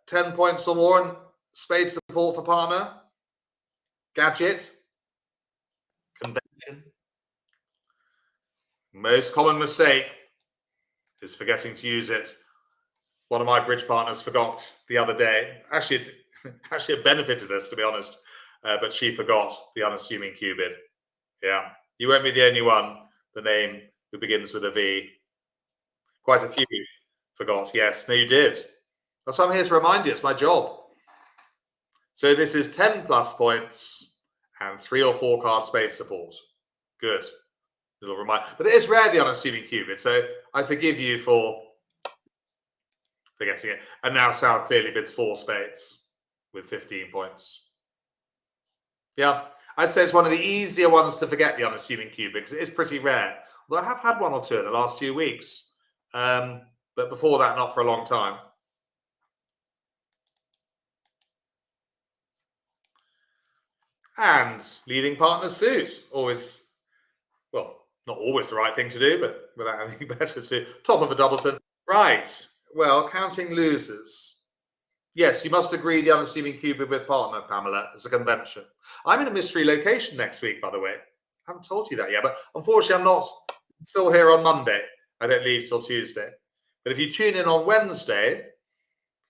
10 points or more and spade support for partner? Gadget? Convention? Most common mistake is forgetting to use it. One of my bridge partners forgot the other day. Actually, it benefited us, to be honest. But she forgot the unassuming Cupid. Yeah. You won't be the only one, the name who begins with a V. Quite a few forgot. Yes. No, you did. That's why I'm here to remind you. It's my job. So this is 10 plus points and 3 or 4 card spade support. Good. Little reminder. But it is rare, the unassuming Cupid. So I forgive you for forgetting it. And now South clearly bids 4 spades with 15 points. Yeah. I'd say it's one of the easier ones to forget, the unassuming Cupid, because it is pretty rare. Well, I have had 1 or 2 in the last few weeks. But before that, not for a long time. And leading partner suit. Always, well, not always the right thing to do, but without anything better to do. Top of a doubleton. Right. Well, counting losers. Yes, you must agree the unassuming Cupid with partner, Pamela. It's a convention. I'm in a mystery location next week, by the way. I haven't told you that yet, but unfortunately, I'm not still here on Monday. I don't leave till Tuesday. But if you tune in on Wednesday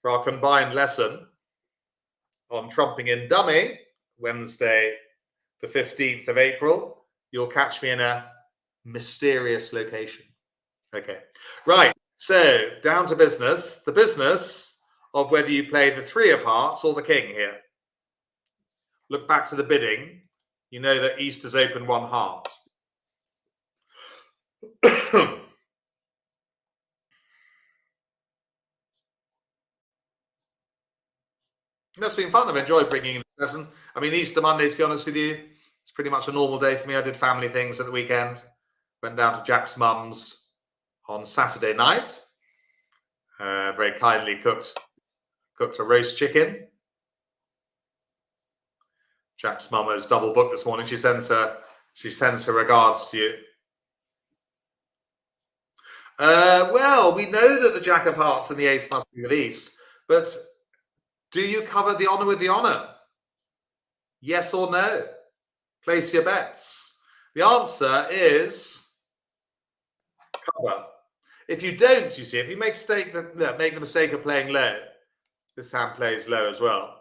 for our combined lesson on trumping in dummy, Wednesday, the 15th of April, you'll catch me in a mysterious location. Okay. Right. So down to business. The business of whether you play the 3 of hearts or the king here. Look back to the bidding. You know that East has opened 1 heart. That's been fun. I've enjoyed bringing in the lesson. I mean, Easter Monday, to be honest with you, it's pretty much a normal day for me. I did family things at the weekend. Went down to Jack's mum's on Saturday night. Very kindly cooked a roast chicken. Jack's mum has double booked this morning. She sends her regards to you. Well, we know that the Jack of Hearts and the Ace must be released, but do you cover the honor with the honor? Yes or no? Place your bets. The answer is cover. If you don't, you see, if you make the mistake of playing low, this hand plays low as well.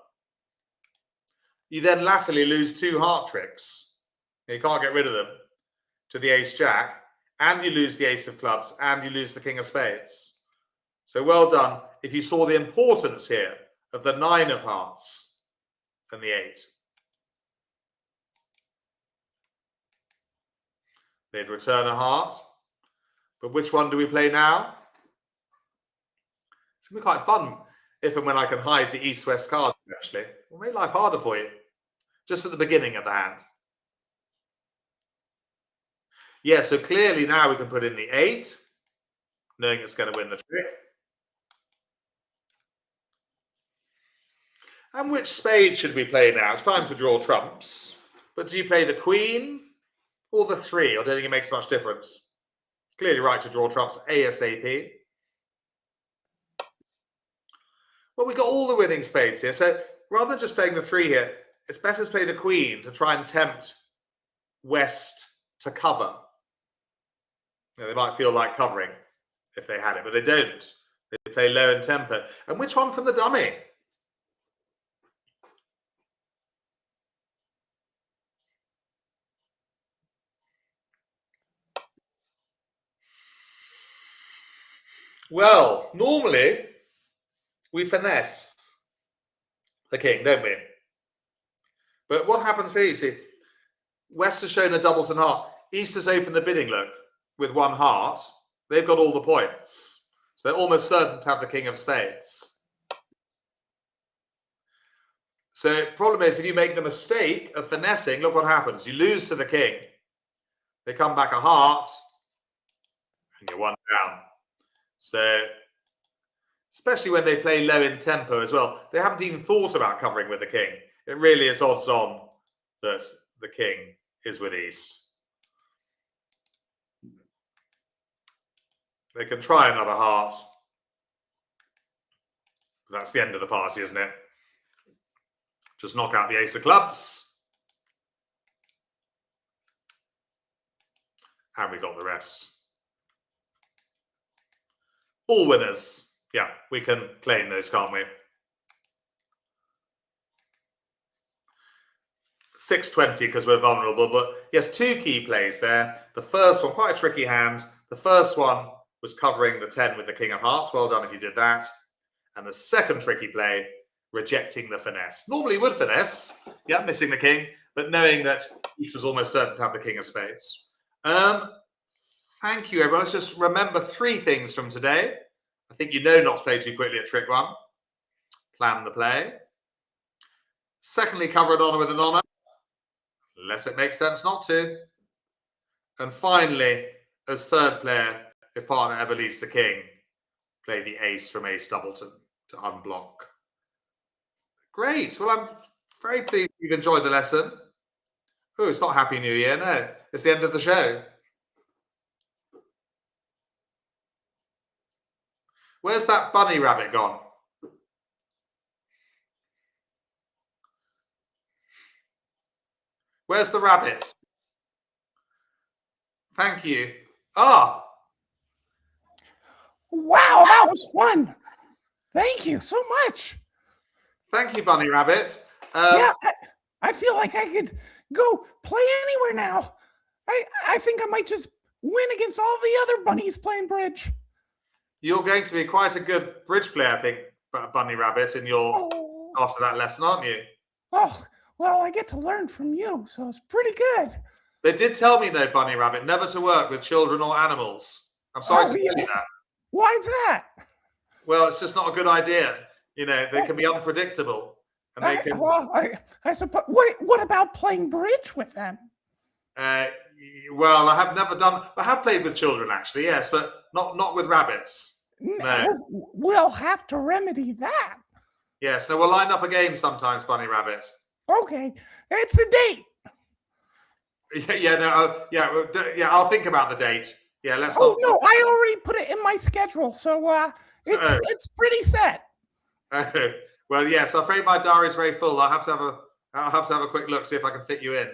You then latterly lose 2 heart tricks. You can't get rid of them to the ace jack, and you lose the ace of clubs, and you lose the king of spades. So well done if you saw the importance here of the 9 of hearts and the 8. They'd return a heart. But which one do we play now? It's going to be quite fun if and when I can hide the east-west card, actually. We'll make life harder for you. Just at the beginning of the hand. Yeah, so clearly now we can put in the 8, knowing it's going to win the trick. And which spade should we play now? It's time to draw trumps. But do you play the queen or the 3? I don't think it makes much difference. Clearly right to draw trumps ASAP. Well, we've got all the winning spades here. So rather than just playing the 3 here, it's better to play the queen to try and tempt West to cover. You know, they might feel like covering if they had it, but they don't. They play low in tempo. And which one from the dummy? Well, normally we finesse the king, don't we? But what happens here, you see, West has shown a doubleton heart. East has opened the bidding look with 1 heart. They've got all the points. So they're almost certain to have the king of spades. So the problem is, if you make the mistake of finessing, look what happens. You lose to the king. They come back a heart, and you're 1 down. So, especially when they play low in tempo as well, they haven't even thought about covering with the king. It really is odds on that the king is with East. They can try another heart. That's the end of the party, isn't it? Just knock out the ace of clubs. And we got the rest. All winners. Yeah, we can claim those, can't we? 620 because we're vulnerable. But yes, 2 key plays there. The first one, quite a tricky hand. The first one was covering the 10 with the king of hearts. Well done if you did that. And the second tricky play, rejecting the finesse. Normally would finesse, yeah, missing the king, but knowing that East was almost certain to have the king of spades. Thank you, everyone. Let's just remember 3 things from today. I think you know not to play too quickly at trick 1. Plan the play. Secondly, cover an honour with an honour, unless it makes sense not to. And finally, as third player, if partner ever leads the king, play the ace from ace doubleton to unblock. Great. Well, I'm very pleased you've enjoyed the lesson. Oh, it's not Happy New Year. No, it's the end of the show. Where's that bunny rabbit gone? Where's the rabbit? Thank you. Ah! Wow, that was fun. Thank you so much. Thank you, Bunny Rabbit. Yeah, I feel like I could go play anywhere now. I think I might just win against all the other bunnies playing bridge. You're going to be quite a good bridge player, I think, Bunny Rabbit, in your after that lesson, aren't you? Oh, well, I get to learn from you, so it's pretty good. They did tell me, though, Bunny Rabbit, never to work with children or animals. I'm sorry to tell you that. Why is that? Well, it's just not a good idea. You know, they can be unpredictable. And they can... Well, I suppose... What about playing bridge with them? Well, I have never done... I have played with children, actually, yes, but not with rabbits. No. We'll have to remedy that. Yes, no, we'll line up a game sometimes, Bunny Rabbit. Okay, it's a date. Yeah, I'll think about the date. Yeah, let's not... no, I already put it in my schedule, so it's pretty set. Well, yes, I'm afraid my diary's very full. I'll have to have a quick look, see if I can fit you in.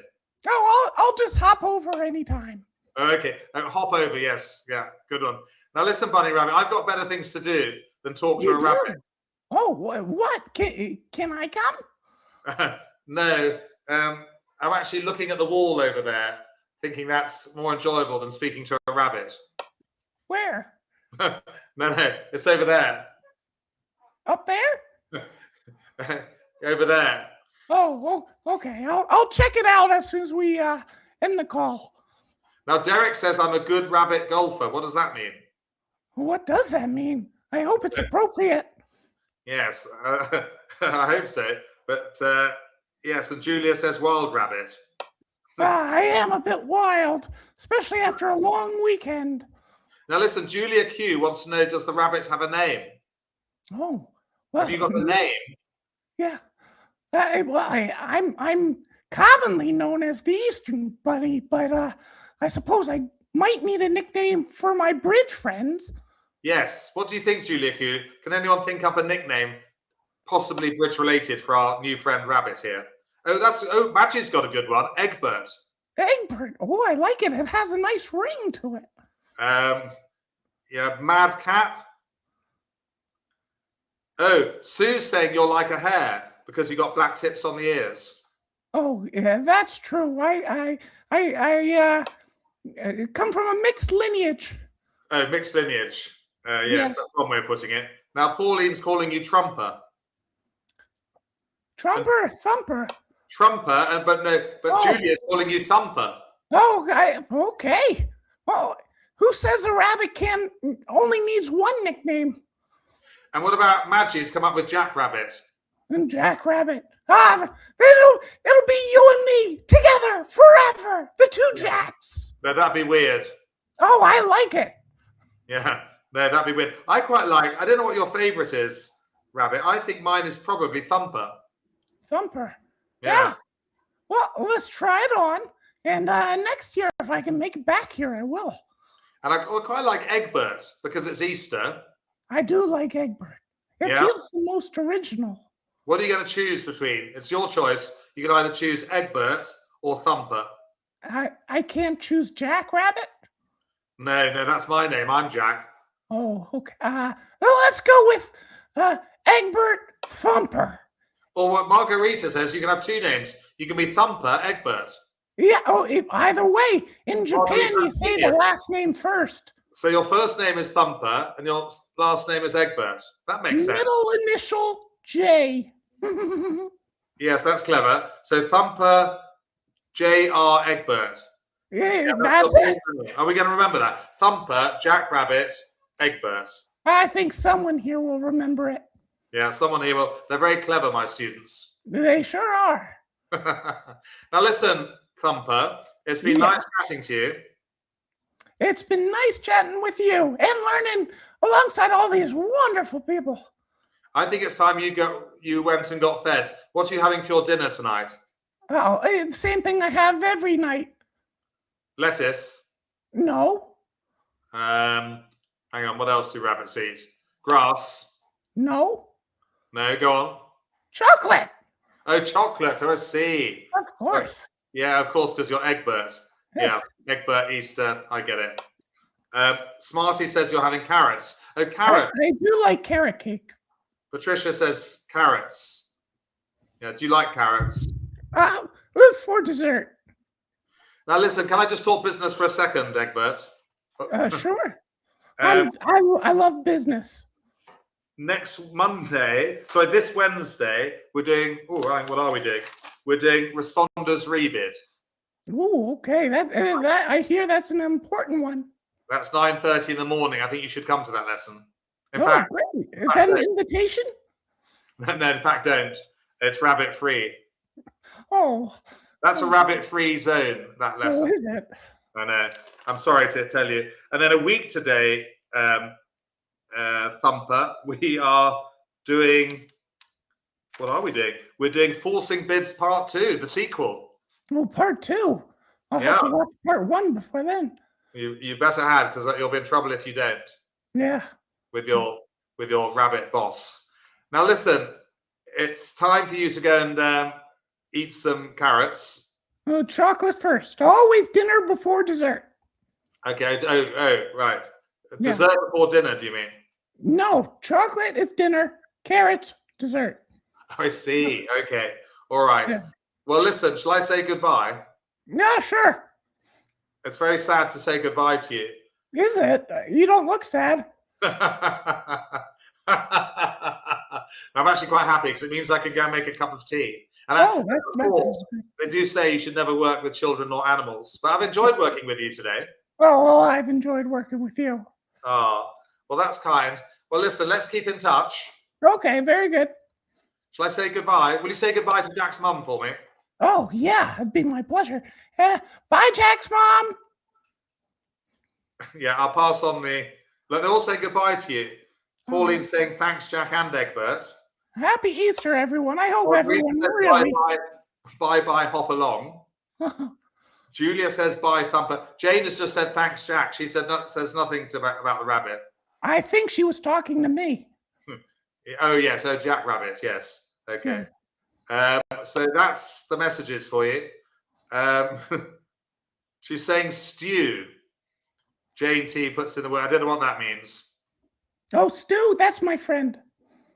Oh, I'll just hop over anytime. Okay, hop over. Yes, yeah, good one. Now listen, Bunny Rabbit, I've got better things to do than talk to You a rabbit. do? Oh, what? Can I come? No, I'm actually looking at the wall over there, thinking that's more enjoyable than speaking to a rabbit. Where? No, it's over there. Up there? Over there. Oh, okay. I'll check it out as soon as we end the call. Now, Derek says I'm a good rabbit golfer. What does that mean? What does that mean? I hope it's appropriate. Yes, I hope so. But yes, and Julia says wild rabbit. I am a bit wild, especially after a long weekend. Now, listen, Julia Q wants to know, does the rabbit have a name? Oh, well, Have you got the name? Yeah. I'm commonly known as the Eastern Bunny, but I suppose I might need a nickname for my bridge friends. Yes. What do you think, Julia Q? Can anyone think up a nickname, possibly bridge related, for our new friend Rabbit here? Oh, Match's got a good one. Egbert. Egbert. Oh, I like it. It has a nice ring to it. Yeah, Madcap. Oh, Sue's saying you're like a hare because you got black tips on the ears. Oh, yeah, that's true. I come from a mixed lineage. Oh, mixed lineage. Yes, Yes. that's one way of putting it. Now, Pauline's calling you Trumper. Trumper, thumper. Trumper, but Oh. Julia's calling you Thumper. Oh, okay. Oh, who says a rabbit only needs one nickname? And what about Madgie's come up with Jackrabbit? And Jackrabbit. It'll be you and me together forever. The two Jacks. No, that'd be weird. Oh, I like it. Yeah, no, that'd be weird. I quite like, I don't know what your favorite is, Rabbit. I think mine is probably Thumper. Thumper. Yeah. Well, let's try it on. And next year, if I can make it back here, I will. And I quite like Egbert because it's Easter. I do like Egbert. It Yeah. feels the most original. What are you going to choose between? It's your choice. You can either choose Egbert or Thumper. I can't choose Jackrabbit. No, that's my name. I'm Jack. Oh, okay. Well, let's go with Egbert Thumper. Or what Margarita says, you can have two names. You can be Thumper, Egbert. Yeah. Oh, either way, in Japan, you say the last name first. So your first name is Thumper and your last name is Egbert. That makes sense. Middle initial J. Yes, that's clever. So Thumper, J.R. Egbert. Yeah, that's it. Are we going to remember that? Thumper, Jackrabbit, Egbert. I think someone here will remember it. Yeah, someone here will. They're very clever, my students. They sure are. Now listen, Thumper, it's been nice chatting to you. It's been nice chatting with you and learning alongside all these wonderful people. I think it's time you went and got fed. What are you having for your dinner tonight? Oh, same thing I have every night. Lettuce. No. Hang on, what else do rabbits eat? Grass. No. No, go on. Chocolate. Oh, chocolate. Oh, I see. Of course. Yeah, of course, because you're Egbert. Yeah, Egbert, Easter. I get it. Smarty says you're having carrots. Oh, carrot. I do like carrot cake. Patricia says carrots. Yeah, do you like carrots? For dessert. Now, listen, can I just talk business for a second, Egbert? Sure. I love business. Next Monday, sorry, this Wednesday, we're doing, what are we doing? We're doing Responders Rebid. Oh, okay. That I hear that's an important one. That's 9:30 in the morning. I think you should come to that lesson. In Oh, fact, great. Is that an invitation? no, in fact, don't. It's rabbit free. Oh. That's a rabbit free zone, that lesson. Oh, is it? I know. I'm sorry to tell you. And then a week today, Thumper, we are doing, what are we doing? We're doing Forcing Bids Part 2, the sequel. Oh, Part 2. I'll have to watch Part 1 before then. You better have, because you'll be in trouble if you don't. Yeah. With your rabbit boss. Now listen, it's time for you to go and eat some carrots. Oh, chocolate first. Always dinner before dessert. Okay. Oh, right. Dessert before dinner, do you mean? No, chocolate is dinner, carrots, dessert. I see. Okay. All right. Yeah. Well, listen, shall I say goodbye? Yeah, sure. It's very sad to say goodbye to you. Is it? You don't look sad. I'm actually quite happy because it means I can go and make a cup of tea. And they do say you should never work with children or animals, but I've enjoyed working with you today. Oh, I've enjoyed working with you. Oh, well, that's kind. Well, listen, let's keep in touch. Okay, very good. Shall I say goodbye? Will you say goodbye to Jack's mum for me? Oh, yeah, it'd be my pleasure. Bye, Jack's mom. Yeah, I'll pass on the... Look, they're all saying goodbye to you. Pauline's saying thanks, Jack and Egbert. Happy Easter, everyone. I hope everyone really... Bye-bye, hop along. Julia says bye, Thumper. Jane has just said thanks, Jack. She says nothing about the rabbit. I think she was talking to me. Oh, yes. Oh, Jack Rabbit. Yes. Okay. So that's the messages for you. She's saying stew. Jane T puts in the word. I don't know what that means. Oh, Stu, that's my friend.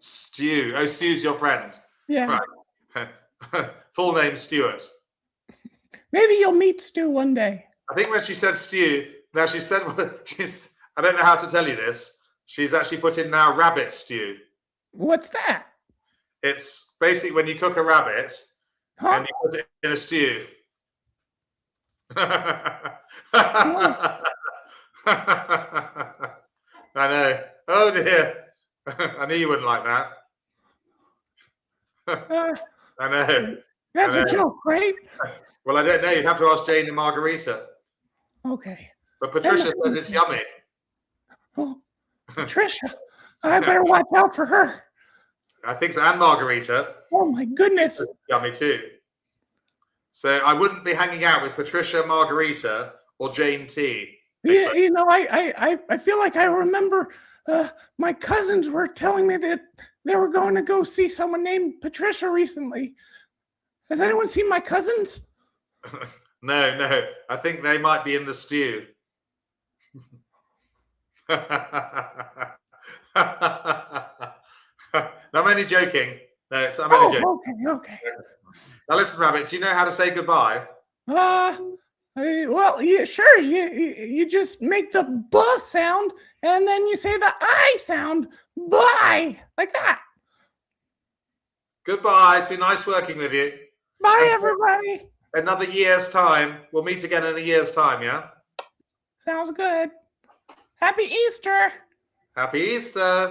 Stew. Oh, Stu's your friend. Yeah. Right. Full name Stuart. Maybe you'll meet Stu one day. I think when she said stew, now she said I don't know how to tell you this. She's actually put in now rabbit stew. What's that? It's basically when you cook a rabbit and you put it in a stew. I know. Oh dear. I knew you wouldn't like that. I know. That's a joke, right? Well, I don't know. You'd have to ask Jane and Margarita. Okay. But Patricia says it's yummy. Oh, Patricia. I better watch out for her. I think so. And Margarita. Oh, my goodness. Yummy too. So I wouldn't be hanging out with Patricia, Margarita, or Jane T. Yeah, you know, I feel like I remember my cousins were telling me that they were going to go see someone named Patricia recently. Has anyone seen my cousins? No. I think they might be in the stew. I'm only joking. No, I'm only joking. Okay. Now listen, Rabbit, do you know how to say goodbye? Well, yeah, sure. You just make the B sound, and then you say the I sound. Bye, like that. Goodbye. It's been nice working with you. Bye, everybody. Another year's time. We'll meet again in a year's time, yeah? Sounds good. Happy Easter. Happy Easter.